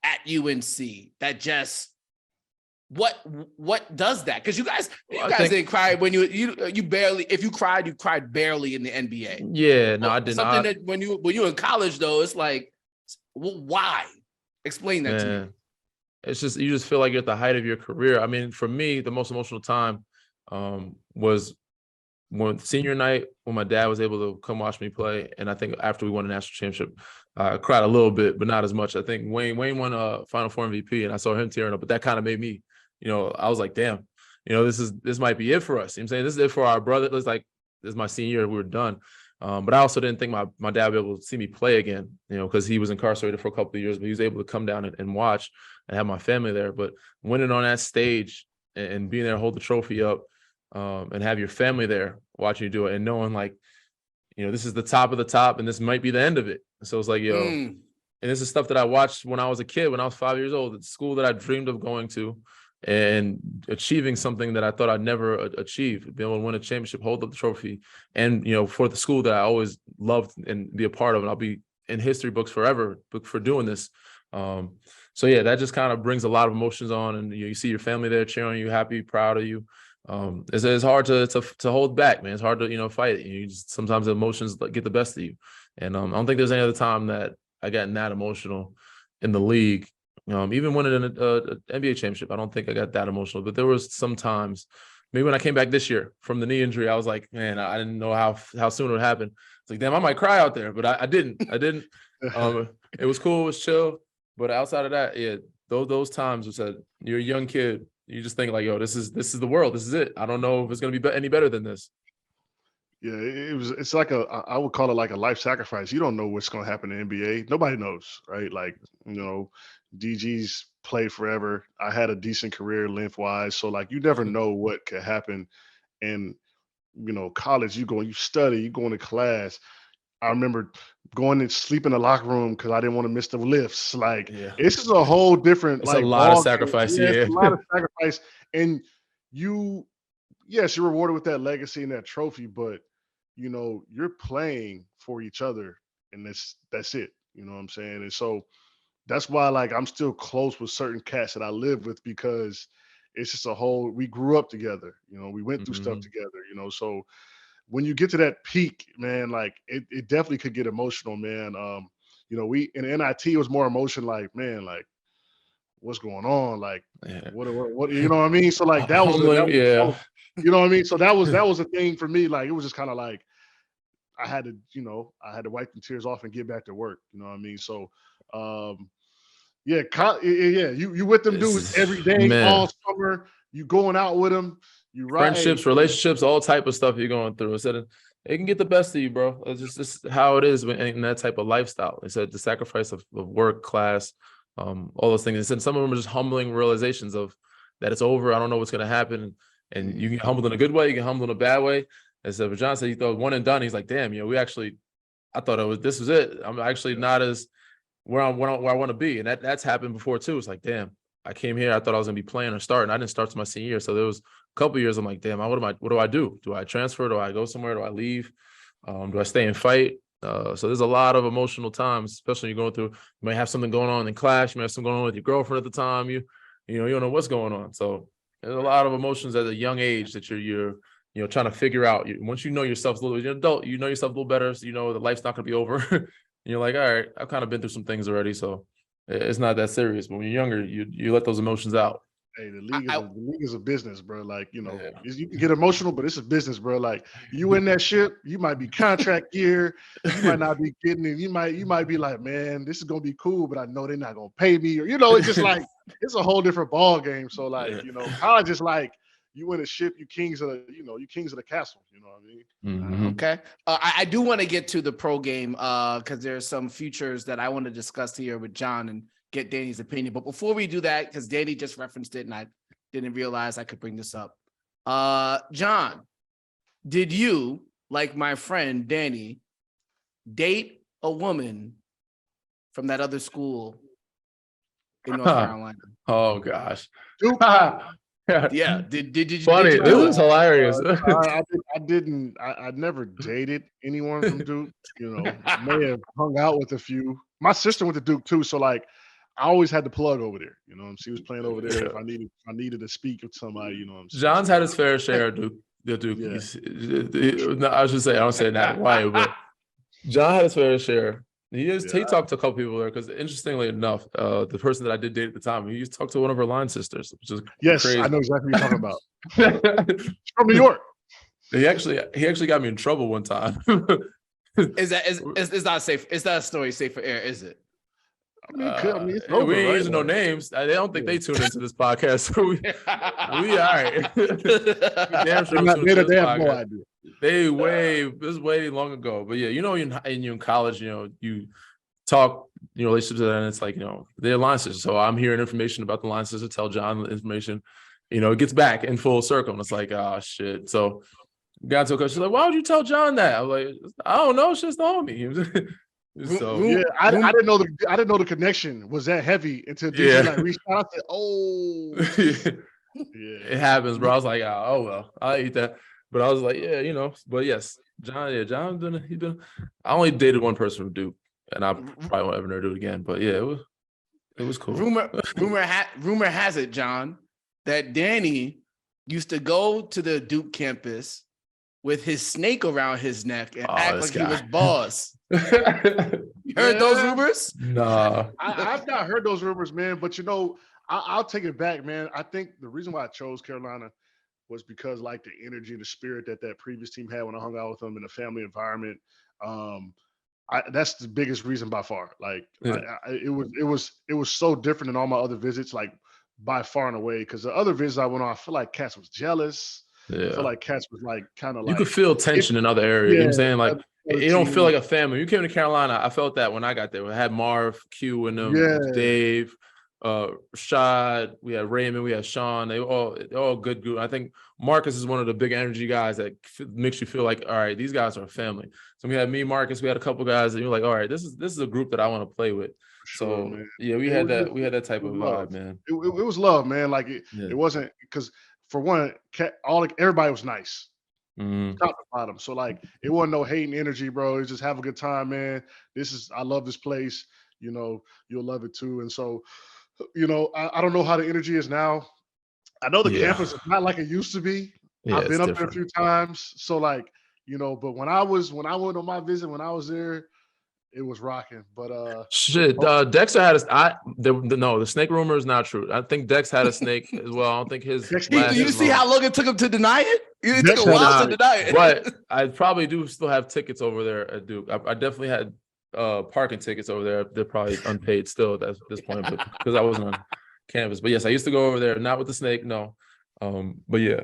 [SPEAKER 1] at UNC that just what does that? Because you guys didn't cry when you barely, if you cried barely in the NBA.
[SPEAKER 2] Yeah, no, I did not.
[SPEAKER 1] Something that when you're in college though, it's like, well, why? Explain that to me.
[SPEAKER 2] It's just, you just feel like you're at the height of your career. I mean, for me, the most emotional time was when senior night, when my dad was able to come watch me play. And I think after we won a national championship, I cried a little bit, but not as much. I think Wayne won a Final Four MVP, and I saw him tearing up, but that kind of made me, I was like, damn, this might be it for us. I'm saying this is it for our brother. It was like, this is my senior year, we were done. But I also didn't think my dad would be able to see me play again, because he was incarcerated for a couple of years, but he was able to come down and watch and have my family there. But winning on that stage and being there, hold the trophy up, and have your family there watching you do it and knowing, like, this is the top of the top and this might be the end of it. So it's like, and this is stuff that I watched when I was a kid, when I was 5 years old, at school that I dreamed of going to and achieving something that I thought I'd never achieve, being able to win a championship, hold up the trophy, and, for the school that I always loved and be a part of. And I'll be in history books forever for doing this. So yeah, that just kind of brings a lot of emotions on, and you see your family there cheering you, happy, proud of you. It's hard to hold back, man. It's hard to, fight it. You just, sometimes the emotions get the best of you. And I don't think there's any other time that I gotten that emotional in the league. Even winning an NBA championship, I don't think I got that emotional. But there was some times, maybe when I came back this year from the knee injury, I was like, man, I didn't know how soon it would happen. It's like, damn, I might cry out there, but I didn't. It was cool, it was chill. But outside of that, yeah, those times, was that you're a young kid, you just think like, this is the world, this is it. I don't know if it's gonna be any better than this.
[SPEAKER 3] Yeah, it's like I would call it like a life sacrifice. You don't know what's going to happen in the NBA. Nobody knows, right? Like, DG's played forever. I had a decent career lengthwise. So, like, you never know what could happen. And, college, you study, you go into class. I remember going and sleep in the locker room because I didn't want to miss the lifts. Like, It's just a whole different,
[SPEAKER 2] it's a lot of sacrifice. Yeah.
[SPEAKER 3] It's a lot of sacrifice. And yes, you're rewarded with that legacy and that trophy, but you're playing for each other, and that's it. You know what I'm saying? And so that's why, like, I'm still close with certain cats that I live with, because it's just we grew up together. We went through stuff together. So when you get to that peak, man, like it definitely could get emotional, man. We in NIT, it was more emotion, like, man, like, what's going on? Like, what you know what I mean? So like that was you know what I mean? So that was a thing for me. Like, it was just kind of like I had to wipe the tears off and get back to work. You know what I mean? So you with them dudes every day, man. All summer, you going out with them, you
[SPEAKER 2] friendships, relationships, all type of stuff you're going through. It can get the best of you, bro. It's just how it is in that type of lifestyle. They said the sacrifice of work, class, all those things. They said some of them are just humbling realizations of that it's over. I don't know what's going to happen. And you get humbled in a good way, you get humbled in a bad way. As John said, he thought one and done. He's like, damn, I thought this was it. I'm actually not as where I want to be. And that's happened before too. It's like, damn, I came here, I thought I was going to be playing or starting. I didn't start to my senior year. So there was a couple of years, I'm like, damn, what do I do? Do I transfer? Do I go somewhere? Do I leave? Do I stay and fight? So there's a lot of emotional times, especially when you're going through, you might have something going on in class, you might have something going on with your girlfriend at the time. You don't know what's going on. So there's a lot of emotions at a young age that you're trying to figure out. Once you know yourself a little, you're an adult, you know yourself a little better. So the life's not going to be over. And you're like, all right, I've kind of been through some things already. So it's not that serious. But when you're younger, you let those emotions out.
[SPEAKER 3] Hey, the league is a business, bro. Like, you can get emotional, but it's a business, bro. Like, you in that ship, you might be contract year, you might not be getting it. You might be like, man, this is gonna be cool, but I know they're not gonna pay me, or it's just like it's a whole different ball game. So like, college is like, you win a ship, you kings of the castle. You know what I mean?
[SPEAKER 2] Mm-hmm.
[SPEAKER 1] Okay. I do want to get to the pro game because there's some futures that I want to discuss here with John and get Danny's opinion. But before we do that, because Danny just referenced it and I didn't realize I could bring this up. John, did you, like my friend Danny, date a woman from that other school in North Carolina?
[SPEAKER 2] Oh gosh.
[SPEAKER 3] Duke.
[SPEAKER 1] Yeah. Did you?
[SPEAKER 2] Funny.
[SPEAKER 1] Did you
[SPEAKER 2] This
[SPEAKER 1] do
[SPEAKER 2] is
[SPEAKER 1] it?
[SPEAKER 2] hilarious.
[SPEAKER 3] I didn't. I never dated anyone from Duke. You know, I may have hung out with a few. My sister went to Duke too, so like, I always had the plug over there. You know, she was playing over there. If I needed to speak with somebody, you know what I'm saying?
[SPEAKER 2] John's had his fair share of Duke. The Duke.
[SPEAKER 3] Yeah.
[SPEAKER 2] No, I should say, I don't say that. Why? But John had his fair share. He talked to a couple people there because, interestingly enough, the person that I did date at the time, he used to talk to one of her line sisters, which is crazy.
[SPEAKER 3] I know exactly what you're talking about. She's from New York.
[SPEAKER 2] He actually got me in trouble one time.
[SPEAKER 1] Is that safe? Is that story safe for air? Is it?
[SPEAKER 3] I mean, it's over,
[SPEAKER 2] we ain't
[SPEAKER 3] right?
[SPEAKER 2] using no names. I don't think they tune into this podcast. So we all right. Damn sure
[SPEAKER 3] they have no idea.
[SPEAKER 2] This is way long ago. But yeah, you know, in college, you know, you talk, you know, relationships, and it's like, you know, they're line sisters. So I'm hearing information about the line sister, tell John the information, you know, it gets back in full circle. And it's like, oh shit. So got to a question, she's like, why would you tell John that? I was like, I don't know, she's the homie. So
[SPEAKER 3] yeah, I didn't know the connection was that heavy until DJ like reached out. I said, "Oh,
[SPEAKER 2] yeah, it happens, bro." I was like, "Oh well, I'll eat that." But I was like, "Yeah, you know." But yes, John. Yeah, John. I only dated one person from Duke, and I probably won't ever do it again. But yeah, it was cool.
[SPEAKER 1] Rumor has it, John, that Danny used to go to the Duke campus with his snake around his neck and act like he was boss. You heard those rumors?
[SPEAKER 2] Nah.
[SPEAKER 3] I've not heard those rumors, man. But you know, I'll take it back, man. I think the reason why I chose Carolina was because like the energy, the spirit that previous team had when I hung out with them in a family environment. That's the biggest reason by far. Like it was so different than all my other visits, like by far and away. Because the other visits I went on, I feel like Cats was jealous.
[SPEAKER 2] Yeah.
[SPEAKER 3] I feel like Cats was like kind of like
[SPEAKER 2] you could feel tension in other areas. You know what I'm saying? Like it don't feel like a family. You came to Carolina, I felt that when I got there. We had Marv, Q, and them, Dave, Rashad, we had Raymond, we had Sean. They all good group. I think Marcus is one of the big energy guys that makes you feel like, all right, these guys are a family. So we had me, Marcus, we had a couple guys that you're like, all right, this is a group that I want to play with.
[SPEAKER 3] Sure,
[SPEAKER 2] so
[SPEAKER 3] man.
[SPEAKER 2] We had that type of vibe, man.
[SPEAKER 3] It was love, man. Like it wasn't because for one, everybody was nice.
[SPEAKER 2] Mm-hmm.
[SPEAKER 3] Top to bottom. So like it wasn't no hating energy, bro. It's just have a good time, man. I love this place. You know, you'll love it too. And so, you know, I don't know how the energy is now. I know the campus is not like it used to be. I've been up there a few times. So like, you know, but when I went on my visit, when I was there, it was rocking. But
[SPEAKER 2] Dexter had the snake rumor is not true. I think Dex had a snake as well. I don't think his
[SPEAKER 1] you see how long it took him to deny it? It took a while to deny it.
[SPEAKER 2] But I probably do still have tickets over there at Duke. I definitely had parking tickets over there. They're probably unpaid still at this point, but because I wasn't on campus. But yes, I used to go over there, not with the snake, no. But yeah.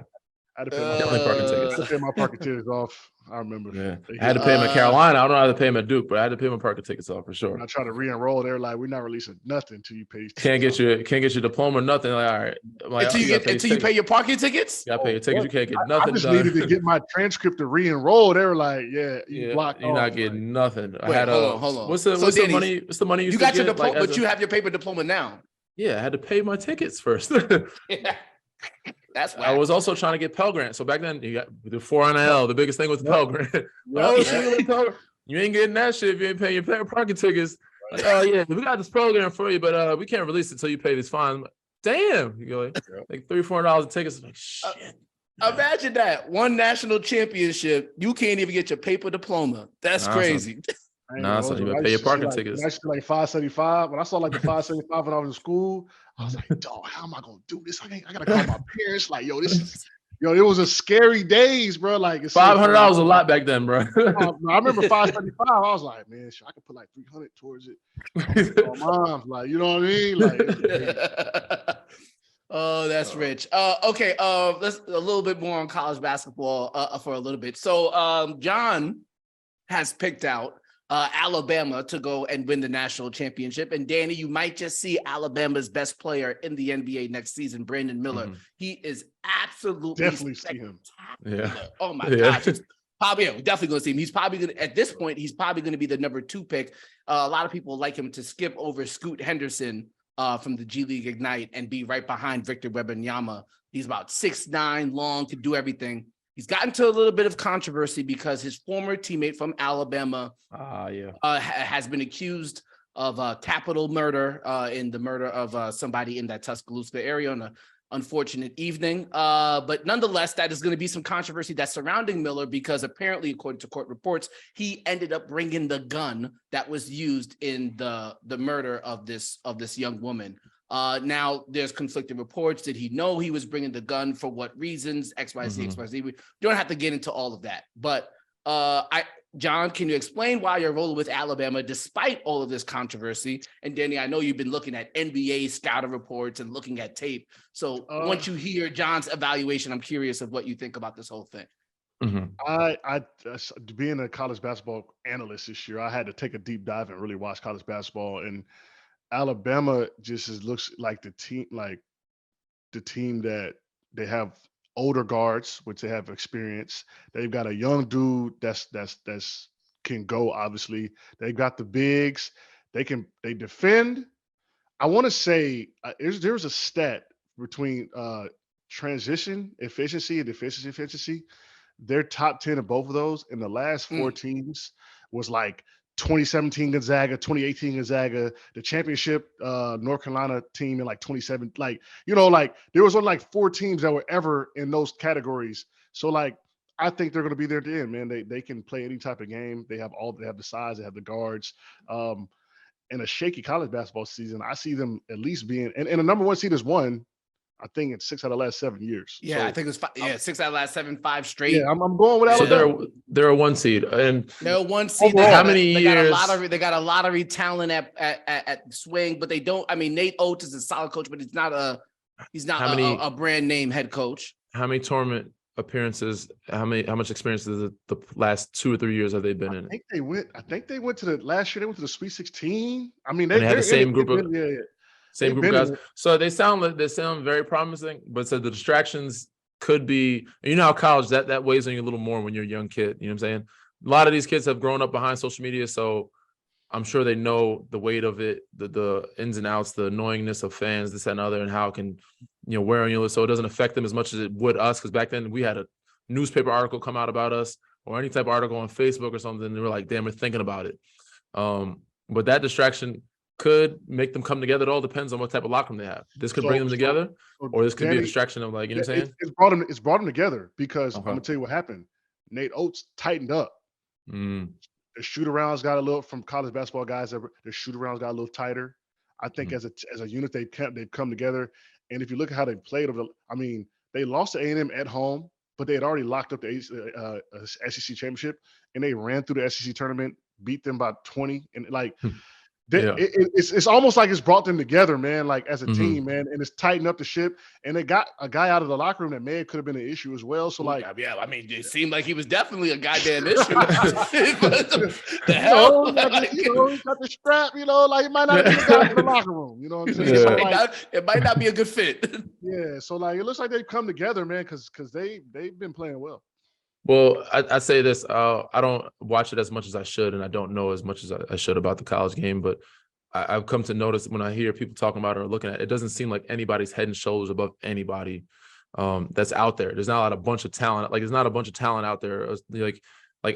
[SPEAKER 3] I had to pay
[SPEAKER 2] parking tickets.
[SPEAKER 3] I paid my parking tickets off. I remember.
[SPEAKER 2] Yeah. I had to pay my Carolina. I don't know how to pay my Duke, but I had to pay my parking tickets off for sure.
[SPEAKER 3] When I tried to re-enroll, they're like, "We're not releasing nothing until you pay."
[SPEAKER 2] Can't get your diploma or nothing. Like, all right. Like,
[SPEAKER 1] until you pay your parking tickets?
[SPEAKER 2] You gotta pay your tickets. You can't get nothing.
[SPEAKER 3] I just needed to get my transcript to re-enroll. They were like, "Yeah, blocked
[SPEAKER 2] you're not getting nothing."
[SPEAKER 1] Wait, hold on.
[SPEAKER 2] What's the money? What's the money
[SPEAKER 1] you got your diploma, but you have your paper diploma now.
[SPEAKER 2] Yeah, I had to pay my tickets first.
[SPEAKER 1] Yeah. That's why
[SPEAKER 2] I was also trying to get Pell Grant. So back then, you got the 4 NIL. The biggest thing was the Pell Grant. You ain't getting that shit if you ain't paying your parking tickets. Like, oh yeah, we got this program for you, but we can't release it until you pay this fine. Damn, you go like $3-4 a ticket. Like shit.
[SPEAKER 1] Imagine that one national championship, you can't even get your paper diploma. That's crazy.
[SPEAKER 2] So you gotta pay your parking tickets.
[SPEAKER 3] I used to like $5.75. When I saw like the $5.75 when I was in school, I was like, "Dog, how am I gonna do this? I gotta call my parents." Like, it was a scary days, bro. Like
[SPEAKER 2] $500 was a lot back then, bro.
[SPEAKER 3] I remember $5.75. I was like, man, I could put like $300 towards it. My mom's like, you know what I mean? Like,
[SPEAKER 1] Oh, that's rich. Okay. Let's a little bit more on college basketball for a little bit. So, John has picked out Alabama to go and win the national championship. And Danny, you might just see Alabama's best player in the NBA next season, Brandon Miller.
[SPEAKER 2] Mhm.
[SPEAKER 1] He is absolutely
[SPEAKER 3] Definitely see him.
[SPEAKER 2] Yeah.
[SPEAKER 1] Oh my
[SPEAKER 2] Yeah.
[SPEAKER 1] gosh. It's probably, we're definitely going to see him. He's probably going to, at this point, he's probably going to be the number 2 pick. A lot of people like him to skip over Scoot Henderson from the G League Ignite and be right behind Victor Wembanyama. He's about 6'9", long, can do everything. He's gotten into a little bit of controversy because his former teammate from Alabama has been accused of capital murder in the murder of somebody in that Tuscaloosa area on an unfortunate evening. But nonetheless, that is going to be some controversy that's surrounding Miller because apparently, according to court reports, he ended up bringing the gun that was used in the murder of this young woman. Now there's conflicting reports. Did he know he was bringing the gun? For what reasons? XYZ, XYZ. We don't have to get into all of that. But John, can you explain why you're rolling with Alabama despite all of this controversy? And Danny, I know you've been looking at NBA scouting reports and looking at tape. So once you hear John's evaluation, I'm curious of what you think about this whole thing.
[SPEAKER 3] I being a college basketball analyst this year, I had to take a deep dive and really watch college basketball. And Alabama looks like the team that they have older guards, which they have experience. They've got a young dude that's can go. Obviously, they've got the bigs. They defend. I want to say there was a stat between transition efficiency and defensive efficiency. They're top 10 of both of those. In the last 4 teams was like 2017 Gonzaga, 2018 Gonzaga, the championship North Carolina team in like 27. Like, there was only like 4 teams that were ever in those categories. So like, I think they're going to be there at the end, man. They can play any type of game. They have the size, they have the guards. In a shaky college basketball season, I see them at least being, and the number 1 seed is one. I think it's 6 out of the last 7 years.
[SPEAKER 1] Yeah, so, I think it's 5. Yeah, 6 out of the last 7, 5 straight.
[SPEAKER 3] Yeah, I'm going with Alabama.
[SPEAKER 2] So they're a 1 seed, and
[SPEAKER 1] they're a 1 seed.
[SPEAKER 2] How many years?
[SPEAKER 1] They got a lottery talent at swing, but they don't. I mean, Nate Oates is a solid coach, but he's not a brand name head coach.
[SPEAKER 2] How many tournament appearances? How much experience is the last 2 or 3 years have they been in?
[SPEAKER 3] I think they went to the last year. They went to the Sweet 16. I mean,
[SPEAKER 2] they had the same group of.
[SPEAKER 3] Yeah.
[SPEAKER 2] Same group of guys. So they sound very promising, but so the distractions could be, how college that weighs on you a little more when you're a young kid. You know what I'm saying? A lot of these kids have grown up behind social media, so I'm sure they know the weight of it, the ins and outs, the annoyingness of fans, this, that, and other, and how it can, wear on you. So it doesn't affect them as much as it would us, because back then we had a newspaper article come out about us or any type of article on Facebook or something, and they were like, damn, we're thinking about it. But that distraction could make them come together. It all depends on what type of locker room they have. This could bring them together, or this could be a distraction of, like, you know what I'm saying?
[SPEAKER 3] It's brought them together because I'm gonna tell you what happened. Nate Oates tightened up. The shoot-arounds got a little, from college basketball guys, the shoot-arounds got a little tighter. I think as a unit they've come together. And if you look at how they played they lost to A&M at home, but they had already locked up the SEC championship, and they ran through the SEC tournament, beat them by 20, and like. It's almost like it's brought them together, man, like as a team, man, and it's tightened up the ship. And they got a guy out of the locker room that could have been an issue as well. So, like,
[SPEAKER 1] yeah, I mean, it seemed like he was definitely a goddamn issue. The hell,
[SPEAKER 3] he got the strap, like, he might not be the guy in the locker room. You know what I'm saying?
[SPEAKER 1] It might not be a good fit.
[SPEAKER 3] Yeah, so like, it looks like they've come together, man, because they've been playing well.
[SPEAKER 2] Well, I say this, I don't watch it as much as I should, and I don't know as much as I should about the college game, but I've come to notice when I hear people talking about it or looking at it, it doesn't seem like anybody's head and shoulders above anybody that's out there. There's not a bunch of talent. Like, there's not a bunch of talent out there. Like,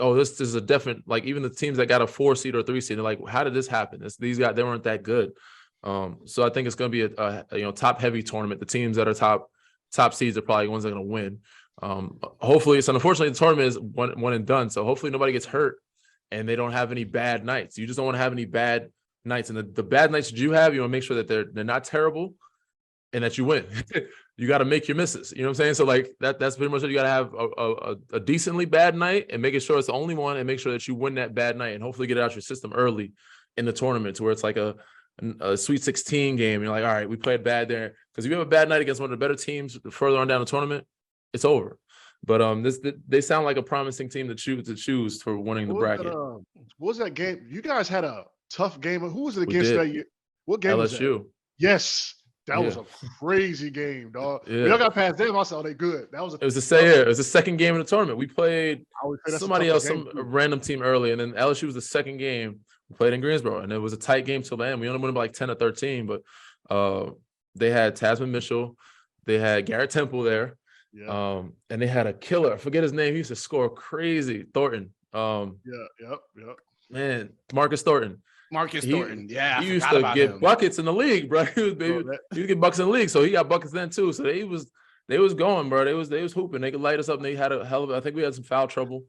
[SPEAKER 2] oh, this is a definite, like, even the teams that got a 4 seed or 3 seed, they're like, how did this happen? These guys, they weren't that good. So I think it's going to be a top heavy tournament. The teams that are top seeds are probably the ones that are going to win. Hopefully, so unfortunately the tournament is one and done, so hopefully nobody gets hurt and they don't have any bad nights. You just don't want to have any bad nights, and the bad nights that you have, you want to make sure that they're not terrible and that you win. You got to make your misses, you know what I'm saying? So like that's pretty much it. You got to have a decently bad night and making sure it's the only one, and make sure that you win that bad night and hopefully get it out your system early in the tournament, to where it's like a a Sweet 16 game. You're like, all right, we played bad there. Because if you have a bad night against one of the better teams further on down the tournament, it's over. But they sound like a promising team to choose for winning the bracket.
[SPEAKER 3] What was that game? You guys had a tough game. Who was it
[SPEAKER 2] We
[SPEAKER 3] against
[SPEAKER 2] did.
[SPEAKER 3] that year? What game was that?
[SPEAKER 2] LSU.
[SPEAKER 3] Yes. That was
[SPEAKER 2] Yeah.
[SPEAKER 3] a crazy game, dog.
[SPEAKER 2] Yeah.
[SPEAKER 3] Y'all got past them. I said, oh, they good. That was
[SPEAKER 2] It was the second game of the tournament. We played somebody else, some random team early, and then LSU was the second game. We played in Greensboro, and it was a tight game till the end. We only won by like 10 or 13, but they had Tasman Mitchell, they had Garrett Temple there, and they had a killer. I forget his name. He used to score crazy. Thornton.
[SPEAKER 3] Yep.
[SPEAKER 2] Man, Marcus Thornton.
[SPEAKER 1] Thornton. Yeah,
[SPEAKER 2] he used to get buckets in the league, bro. He would get buckets in the league, so he got buckets then too. So they was going, bro. They was hooping. They could light us up. And they had a hell of. I think we had some foul trouble.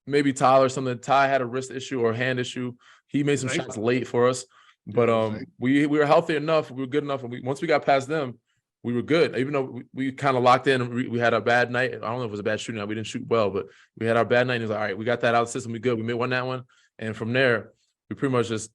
[SPEAKER 2] Maybe Tyler or something. Ty had a wrist issue or a hand issue. He made some shots late for us, but we were healthy enough. We were good enough, and once we got past them, we were good. Even though we kind of locked in, and we had a bad night. I don't know if it was a bad shooting night. We didn't shoot well, but we had our bad night. And it was like, all right, we got that out of the system. We good. We won that one, and from there, we pretty much just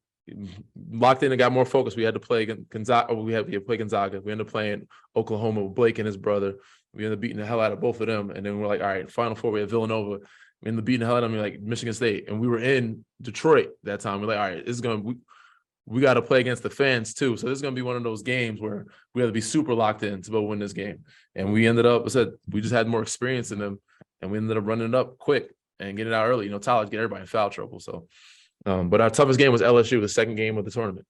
[SPEAKER 2] locked in and got more focused. We had to play Gonzaga. We had to play Gonzaga. We ended up playing Oklahoma with Blake and his brother. We ended up beating the hell out of both of them. And then we're like, all right, Final Four, we had Villanova. We ended up beating the hell out of them, like Michigan State. And we were in Detroit that time. We're like, all right, this is we got to play against the fans too. So this is going to be one of those games where we have to be super locked in to go win this game. And we ended up, we just had more experience in them, and we ended up running it up quick and getting it out early. Tyler get everybody in foul trouble. So. But our toughest game was LSU, the second game of the tournament.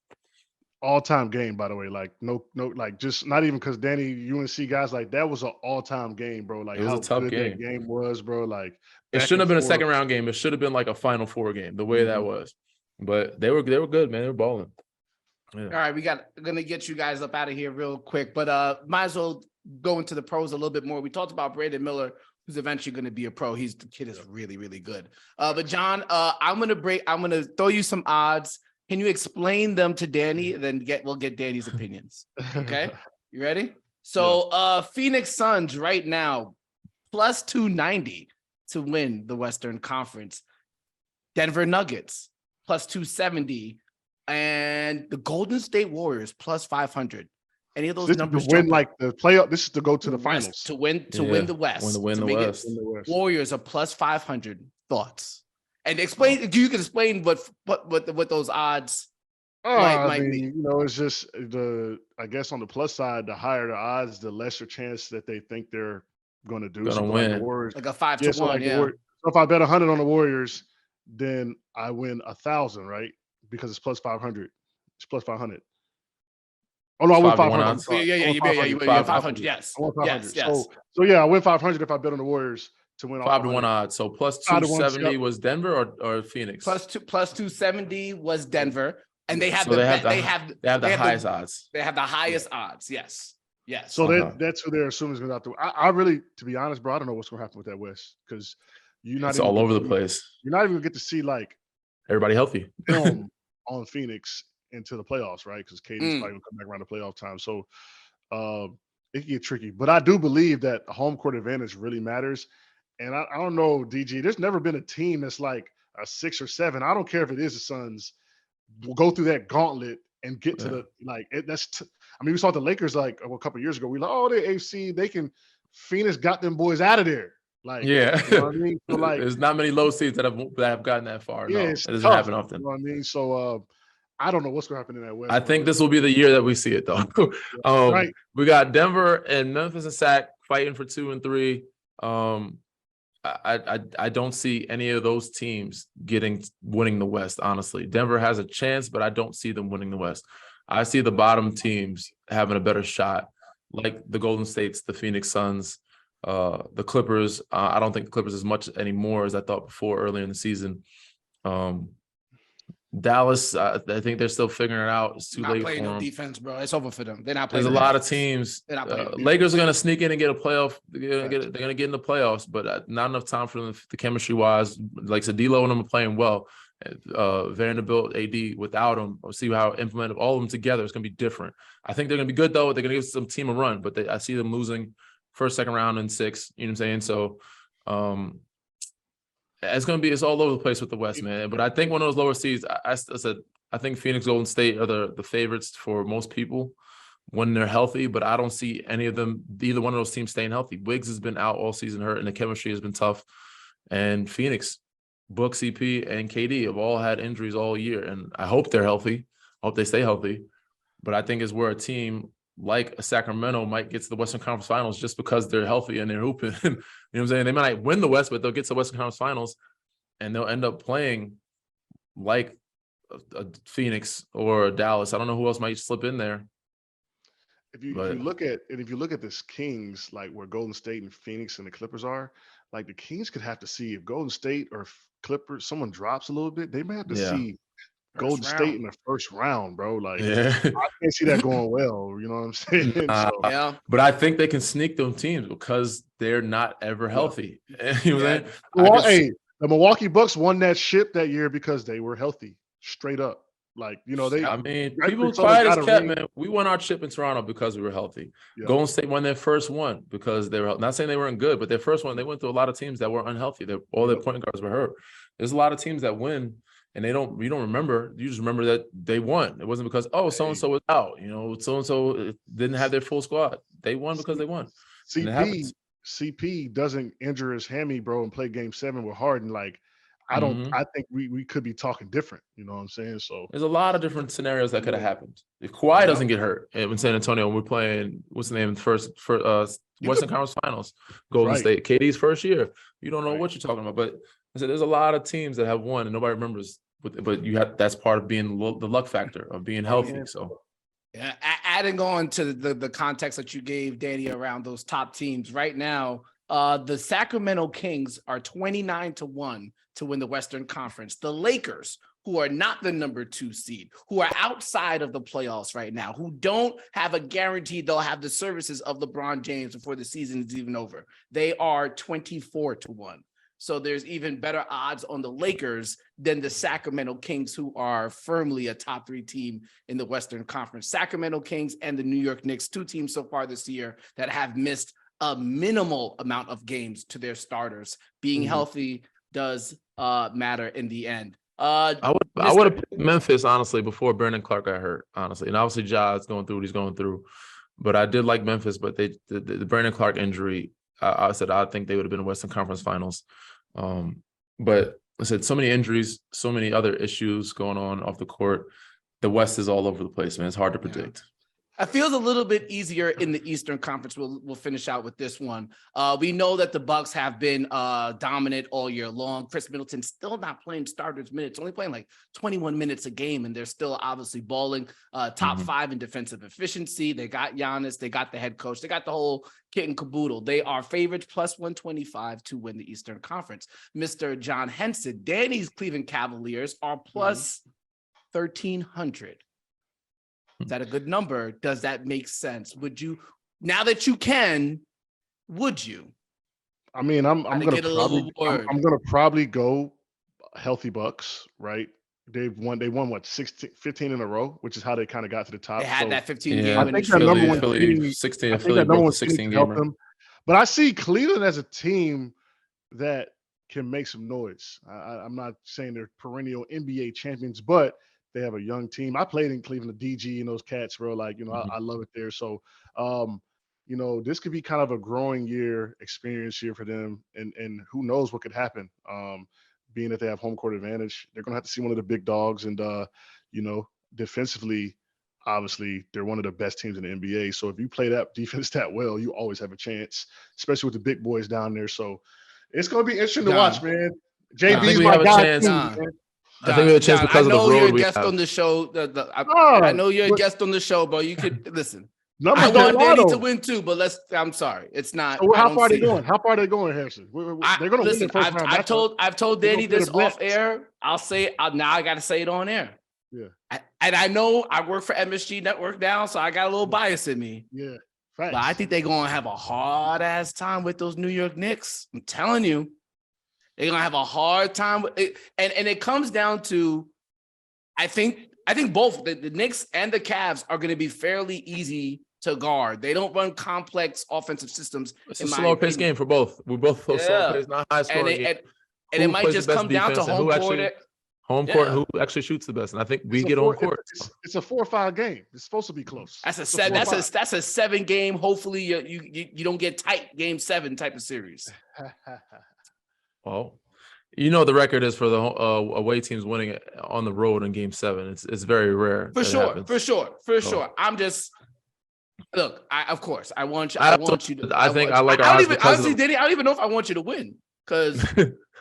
[SPEAKER 3] All-time game, by the way. Like no, like just not even because Danny, UNC guys, like that was an all-time game, bro. Like
[SPEAKER 2] it was
[SPEAKER 3] how
[SPEAKER 2] a tough
[SPEAKER 3] good
[SPEAKER 2] game.
[SPEAKER 3] that game was, bro. Like
[SPEAKER 2] it shouldn't have been a second round game. It should have been like a Final Four game, the way that was. But they were good, man. They were balling.
[SPEAKER 1] Yeah. All right, gonna get you guys up out of here real quick, but might as well go into the pros a little bit more. We talked about Brandon Miller, who's eventually going to be a pro. The kid is really, really good. But John, I'm going to throw you some odds. Can you explain them to Danny? Then we'll get Danny's opinions. Okay. You ready? So Phoenix Suns right now, plus 290 to win the Western Conference. Denver Nuggets, plus 270. And the Golden State Warriors, plus 500. Any of those
[SPEAKER 3] this
[SPEAKER 1] numbers?
[SPEAKER 3] Is to win like the playoff. This is to go to the finals.
[SPEAKER 1] To win the West.
[SPEAKER 2] Win the West.
[SPEAKER 1] Warriors are plus 500. Thoughts? And explain. You can explain what those odds might be.
[SPEAKER 3] It's just I guess on the plus side, the higher the odds, the lesser chance that they think they're going to do.
[SPEAKER 2] Gonna win.
[SPEAKER 3] Like the Warriors,
[SPEAKER 1] like a 5-1.
[SPEAKER 3] So if I bet 100 on the Warriors, then I win 1,000, right? Because it's plus 500. It's plus 500. Oh no, I win 500.
[SPEAKER 1] Yeah. You win 500. Yes. I won 500. Yes.
[SPEAKER 3] So yeah, I win 500 if I bet on the Warriors to win.
[SPEAKER 2] 5-1 odds. So plus 270 was Denver or Phoenix.
[SPEAKER 1] Plus 270 was Denver, and they have
[SPEAKER 2] the highest odds.
[SPEAKER 1] They have the highest odds. Yes.
[SPEAKER 3] So that's who they're assuming is going to have to. I really, to be honest, bro, I don't know what's going to happen with that West because
[SPEAKER 2] it's all over the place.
[SPEAKER 3] You're not even going to get to see like
[SPEAKER 2] everybody healthy
[SPEAKER 3] on Phoenix into the playoffs, right? Because KD's probably gonna come back around the playoff time. So it can get tricky. But I do believe that home court advantage really matters. And I don't know, DG, there's never been a team that's like a 6 or 7. I don't care if it is the Suns, will go through that gauntlet and get to the we saw the Lakers like a couple of years ago. We like, oh, they're AFC, Phoenix got them boys out of there. Like,
[SPEAKER 2] yeah,
[SPEAKER 3] you know what I mean? So like,
[SPEAKER 2] there's not many low seeds that have gotten that far.
[SPEAKER 3] Yeah,
[SPEAKER 2] no,
[SPEAKER 3] it
[SPEAKER 2] doesn't happen often.
[SPEAKER 3] You know what I mean? So I don't know what's going to happen in that West.
[SPEAKER 2] I think this will be the year that we see it, though. Right. We got Denver and Memphis and Sac fighting for 2 and 3. I don't see any of those teams winning the West. Honestly, Denver has a chance, but I don't see them winning the West. I see the bottom teams having a better shot, like the Golden States, the Phoenix Suns, the Clippers. I don't think the Clippers as much anymore as I thought before earlier in the season. Dallas, I think they're still figuring it out. It's too late for them.
[SPEAKER 1] No defense, bro. It's over for them. They're not playing.
[SPEAKER 2] There's a lot of teams. Lakers are going to sneak in and get a playoff. They're going to get in the playoffs, but not enough time for them, the chemistry-wise. Like D'Lo and them are playing well. Vanderbilt, AD, without them, we'll see how implemented all of them together. It's going to be different. I think they're going to be good, though. They're going to give some team a run, but I see them losing first, second round, and 6. You know what I'm saying? So, it's all over the place with the West, man. But I think one of those lower seeds, I I think Phoenix, Golden State are the favorites for most people when they're healthy, but I don't see any of them, either one of those teams staying healthy. Wiggs has been out all season hurt, and the chemistry has been tough. And Phoenix, Book, CP, and KD have all had injuries all year, and I hope they're healthy. I hope they stay healthy. But I think it's where a team like Sacramento might get to the Western Conference Finals just because they're healthy and they're hooping. You know what I'm saying? They might not win the West, but they'll get to the Western Conference Finals, and they'll end up playing like a Phoenix or a Dallas. I don't know who else might slip in there.
[SPEAKER 3] If you look at this Kings, like where Golden State and Phoenix and the Clippers are, like the Kings could have to see if Golden State or Clippers, someone drops a little bit, they may have to see Golden State in the first round, bro. Like I can't see that going well. You know what I'm saying?
[SPEAKER 1] Yeah.
[SPEAKER 2] But I think they can sneak them teams because they're not ever healthy. You know what I'm saying?
[SPEAKER 3] Well, hey, the Milwaukee Bucks won that ship that year because they were healthy, straight up. Like, you know,
[SPEAKER 2] people quiet as kept, man. We won our chip in Toronto because we were healthy. Yeah. Golden State won their first one because they were not saying they weren't good, but their first one, they went through a lot of teams that were unhealthy. All their point guards were hurt. There's a lot of teams that win and you don't remember. You just remember that they won. It wasn't because, so-and-so was out, so-and-so didn't have their full squad. They won because they won.
[SPEAKER 3] CP doesn't injure his hammy, bro, and play game 7 with Harden. Like, I think we could be talking different. You know what I'm saying? So
[SPEAKER 2] there's a lot of different scenarios that could have happened. If Kawhi doesn't get hurt in San Antonio, when we're playing, what's the name, first Western Conference Finals, Golden State, KD's first year, you don't know what you're talking about. But I said there's a lot of teams that have won and nobody remembers. But that's part of being the luck factor of being healthy. So.
[SPEAKER 1] Yeah, adding on to the context that you gave, Danny, around those top teams right now, the Sacramento Kings are 29-1 to win the Western Conference. The Lakers, who are not the number 2 seed, who are outside of the playoffs right now, who don't have a guarantee they'll have the services of LeBron James before the season is even over, they are 24-1. So there's even better odds on the Lakers than the Sacramento Kings, who are firmly a top 3 team in the Western Conference. Sacramento Kings and the New York Knicks, 2 teams so far this year that have missed a minimal amount of games to their starters. Being healthy does matter in the end.
[SPEAKER 2] I would have picked Memphis, honestly, before Brandon Clark got hurt, honestly. And obviously Ja's going through what he's going through. But I did like Memphis, but the Brandon Clark injury, I said I think they would have been in Western Conference Finals. But I said so many injuries, so many other issues going on off the court. The West is all over the place, man. It's hard to predict.
[SPEAKER 1] It feels a little bit easier in the Eastern Conference. We'll finish out with this one. We know that the Bucks have been dominant all year long. Chris Middleton's still not playing starters minutes, only playing like 21 minutes a game, and they're still obviously balling. Top 5 in defensive efficiency. They got Giannis. They got the head coach. They got the whole kit and caboodle. They are favorites plus 125 to win the Eastern Conference. Mr. John Henson, Danny's Cleveland Cavaliers are plus 1,300. Is that a good number? Does that make sense? Would you, now that you can, would you?
[SPEAKER 3] I mean, I'm gonna probably go healthy Bucks, right? They won what 15 in a row, which is how they kind of got to the top.
[SPEAKER 1] They had that 15 game.
[SPEAKER 3] I think that number one
[SPEAKER 2] Philly, 16. I think that number 16 game.
[SPEAKER 3] But I see Cleveland as a team that can make some noise. I'm not saying they're perennial NBA champions, but they have a young team. I played in Cleveland, the DG and those cats, bro. Like, I love it there. So, this could be kind of a growing experience year for them. And who knows what could happen. Being that they have home court advantage, they're going to have to see one of the big dogs. And, defensively, obviously, they're one of the best teams in the NBA. So if you play that defense that well, you always have a chance, especially with the big boys down there. So it's going to be interesting to watch, man. JB's my guy.
[SPEAKER 2] I think we have a chance because of the road we have.
[SPEAKER 1] I know you're a guest on the show. I know you're a guest on the show, bro. You could listen.
[SPEAKER 3] I
[SPEAKER 1] want Danny to win too, but I'm sorry, it's not.
[SPEAKER 3] So how far are they going? How far are they going, Harrison? They're going to
[SPEAKER 1] listen. I've told Danny this off air. I'll say now. I got to say it on air.
[SPEAKER 3] Yeah.
[SPEAKER 1] And I know I work for MSG Network now, so I got a little bias in me.
[SPEAKER 3] Yeah.
[SPEAKER 1] But I think they're going to have a hard ass time with those New York Knicks. I'm telling you. They're gonna have a hard time with it, and it comes down to, I think both the Knicks and the Cavs are going to be fairly easy to guard. They don't run complex offensive systems.
[SPEAKER 2] It's a slower paced game for both. We're both slow paced, not high scoring.
[SPEAKER 1] And it might just come down to home court.
[SPEAKER 2] Home court, who actually shoots the best? And I think we get home court.
[SPEAKER 3] It's a 4 or 5 game. It's supposed to be close.
[SPEAKER 1] That's a 7 game. Hopefully you don't get tight game 7 type of series.
[SPEAKER 2] Well, you know the record is for the away teams winning on the road in game 7. It's very rare.
[SPEAKER 1] For sure. I'm just look. I want you. I don't even know if I want you to win because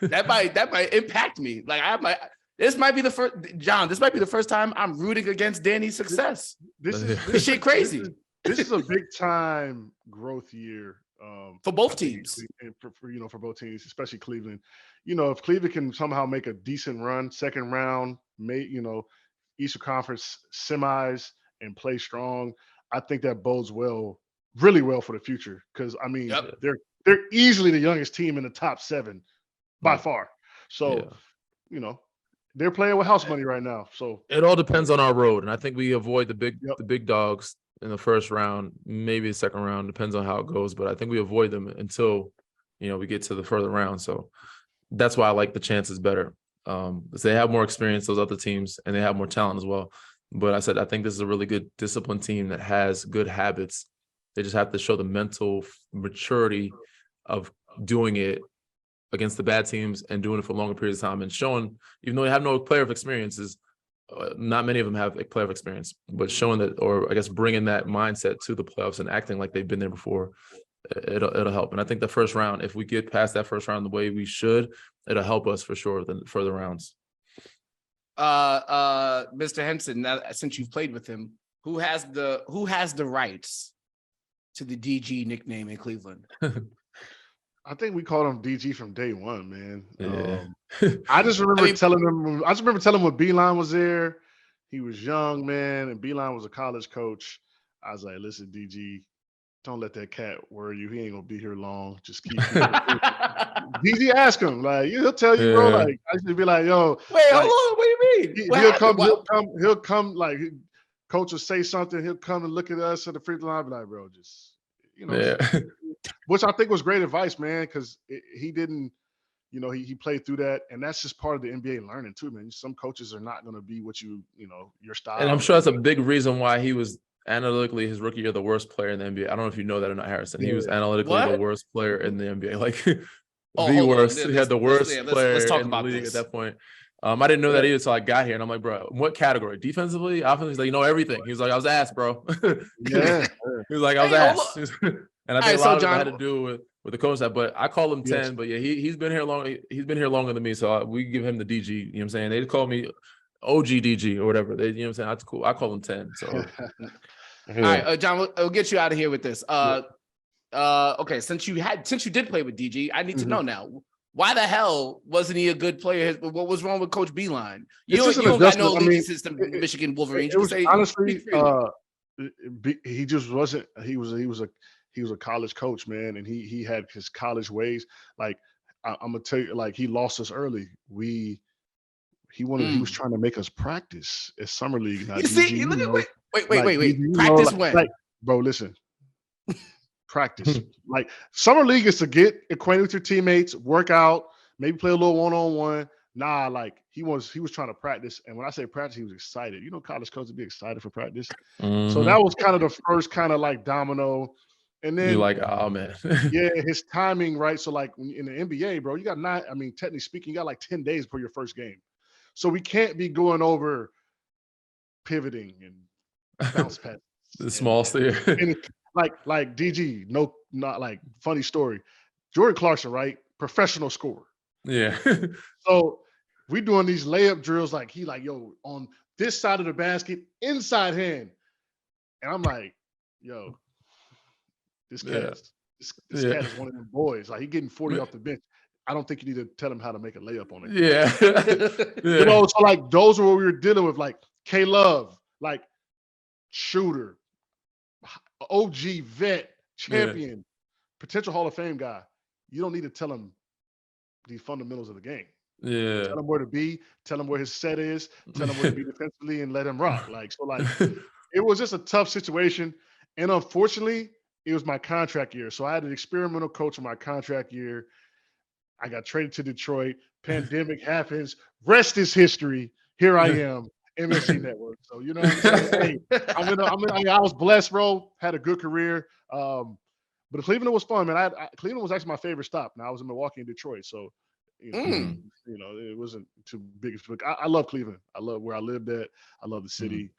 [SPEAKER 1] that might impact me. Like this might be the first, John. This might be the first time I'm rooting against Danny's success. This shit crazy.
[SPEAKER 3] This is a big time growth year
[SPEAKER 1] for both teams.
[SPEAKER 3] For both teams, especially Cleveland. If Cleveland can somehow make a decent run, second round, Eastern Conference semis, and play strong, I think that bodes really well for the future. Because they're easily the youngest team in the top 7 by far. So they're playing with house money right now. So
[SPEAKER 2] it all depends on our road, and I think we avoid the big dogs in the first round, maybe the second round, depends on how it goes. But I think we avoid them until we get to the further round. So that's why I like the chances better. Because they have more experience, those other teams, and they have more talent as well. But I think this is a really good disciplined team that has good habits. They just have to show the mental maturity of doing it against the bad teams and doing it for longer periods of time and showing, even though they have no playoff experiences, not many of them have a playoff experience, but showing that, or I guess bringing that mindset to the playoffs and acting like they've been there before, it'll help. And I think the first round, if we get past that first round the way we should, it'll help us for sure the further rounds.
[SPEAKER 1] Mr. Henson, now since you've played with him, who has the rights to the DG nickname in Cleveland?
[SPEAKER 3] I think we called him DG from day one, man. Yeah. I just remember telling him when Beeline was there, he was young, man, and Beeline was a college coach. I was like, listen, DG, don't let that cat worry you. He ain't gonna be here long. Just keep DG, ask him. Like, he'll tell you, bro. Like, I used to be like, yo,
[SPEAKER 1] wait, hold on, what do you
[SPEAKER 3] mean? He'll come, like, coach will say something, he'll come and look at us at the free throw line, be like, bro, just which I think was great advice, man, because he didn't, he played through that, and that's just part of the NBA learning too, man. Some coaches are not going to be what your style.
[SPEAKER 2] And I'm sure that's a big reason why he was analytically his rookie year the worst player in the NBA. I don't know if you know that or not, Harrison. He was analytically the worst player in the NBA, like the worst. He had the worst player in the league at that point. I didn't know that either until I got here, and I'm like, bro, what category? Defensively, offensively? He's like, everything. He was like, I was asked, bro.
[SPEAKER 3] Yeah.
[SPEAKER 2] He was like, I was asked. And I think a lot of it had to do with the coach. But I call him 10. But yeah, he's been here long. He's been here longer than me, so we give him the DG. You know what I'm saying? They call me OG DG or whatever. You know what I'm saying? That's cool. I call him 10. So
[SPEAKER 1] all right, John, we'll get you out of here with this. Okay, since you did play with DG, I need to know now. Why the hell wasn't he a good player? What was wrong with Coach Beeline? You don't got no league system, Michigan Wolverines.
[SPEAKER 3] It was honestly, he just wasn't. He was a college coach, man, and he had his college ways. Like I'm gonna tell you, like he lost us early. He was trying to make us practice at summer league.
[SPEAKER 1] You see, wait. Practice when?
[SPEAKER 3] Like, bro, listen. Practice. Like summer league is to get acquainted with your teammates, work out, maybe play a little one-on-one. Nah, like he was trying to practice. And when I say practice, he was excited. College coaches be excited for practice. Mm-hmm. So that was kind of the first kind of like domino. And then
[SPEAKER 2] you're like, oh man.
[SPEAKER 3] Yeah, his timing, right? So like in the NBA, bro, you got technically speaking, you got like 10 days before your first game. So we can't be going over pivoting and bounce pass.
[SPEAKER 2] The small steer.
[SPEAKER 3] Like DG, not like funny story. Jordan Clarkson, right? Professional scorer.
[SPEAKER 2] Yeah.
[SPEAKER 3] So we doing these layup drills like on this side of the basket, inside hand. And I'm like, yo, this cat is one of them boys. Like he getting 40 off the bench. I don't think you need to tell him how to make a layup on it.
[SPEAKER 2] Yeah.
[SPEAKER 3] So like those are what we were dealing with. Like K Love, like shooter, OG vet, champion, potential Hall of Fame guy. You don't need to tell him the fundamentals of the game.
[SPEAKER 2] Yeah.
[SPEAKER 3] Tell him where to be, tell him where his set is, tell him where to be defensively, and let him rock. It was just a tough situation. And unfortunately, it was my contract year. So I had an experimental coach in my contract year. I got traded to Detroit. Pandemic happens. Rest is history. Here I am, MSG Network. So you know what I'm saying? Hey, I was blessed, bro. Had a good career. But Cleveland was fun, man. Cleveland was actually my favorite stop. Now I was in Milwaukee and Detroit, so you know, it wasn't too big. I love Cleveland. I love where I lived at. I love the city.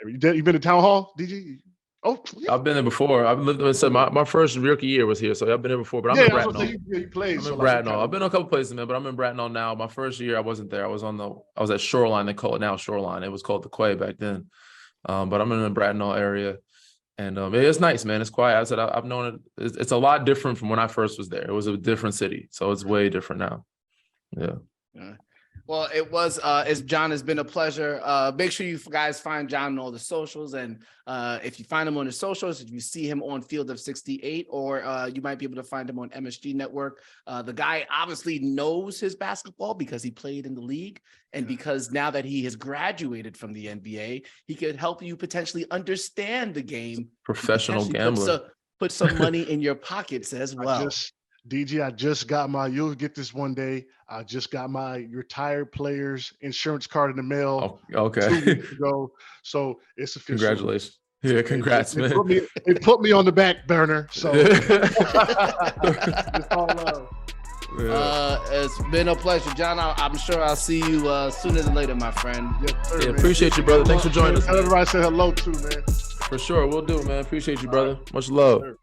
[SPEAKER 3] You been to Town Hall, DG? Oh, yeah.
[SPEAKER 2] I've been there before. I've lived. So my first rookie year was here, so I've been there before. But I'm in Bracknell.
[SPEAKER 3] You played.
[SPEAKER 2] I'm in Bracknell. I've been to a couple places, man, but I'm in Bracknell now. My first year, I wasn't there. I was at Shoreline. They call it now Shoreline. It was called the Quay back then. But I'm in the Bracknell area, and it's nice, man. It's quiet. I said I've known it. It's a lot different from when I first was there. It was a different city, so it's way different now. Yeah.
[SPEAKER 1] Well, it's John, has been a pleasure. Make sure you guys find John on all the socials. And if you find him on the socials, if you see him on Field of 68, or you might be able to find him on MSG Network. The guy obviously knows his basketball because he played in the league. And because now that he has graduated from the NBA, he could help you potentially understand the game.
[SPEAKER 2] Professional gambler.
[SPEAKER 1] Put some money in your pockets as well.
[SPEAKER 3] DG, I just got you'll get this one day. I just got my retired players insurance card in the mail.
[SPEAKER 2] Oh, okay.
[SPEAKER 3] 2 weeks ago. So it's official.
[SPEAKER 2] Congratulations. Yeah, congrats, man.
[SPEAKER 3] It put me on the back burner. So it's all love.
[SPEAKER 1] It's been a pleasure, John. I'm sure I'll see you sooner than later, my friend.
[SPEAKER 3] Yes, sir, man.
[SPEAKER 2] Appreciate you, brother. Thanks for joining us.
[SPEAKER 3] Tell everybody say hello too, man.
[SPEAKER 2] For sure, we'll do, man. Appreciate you, brother. Much love.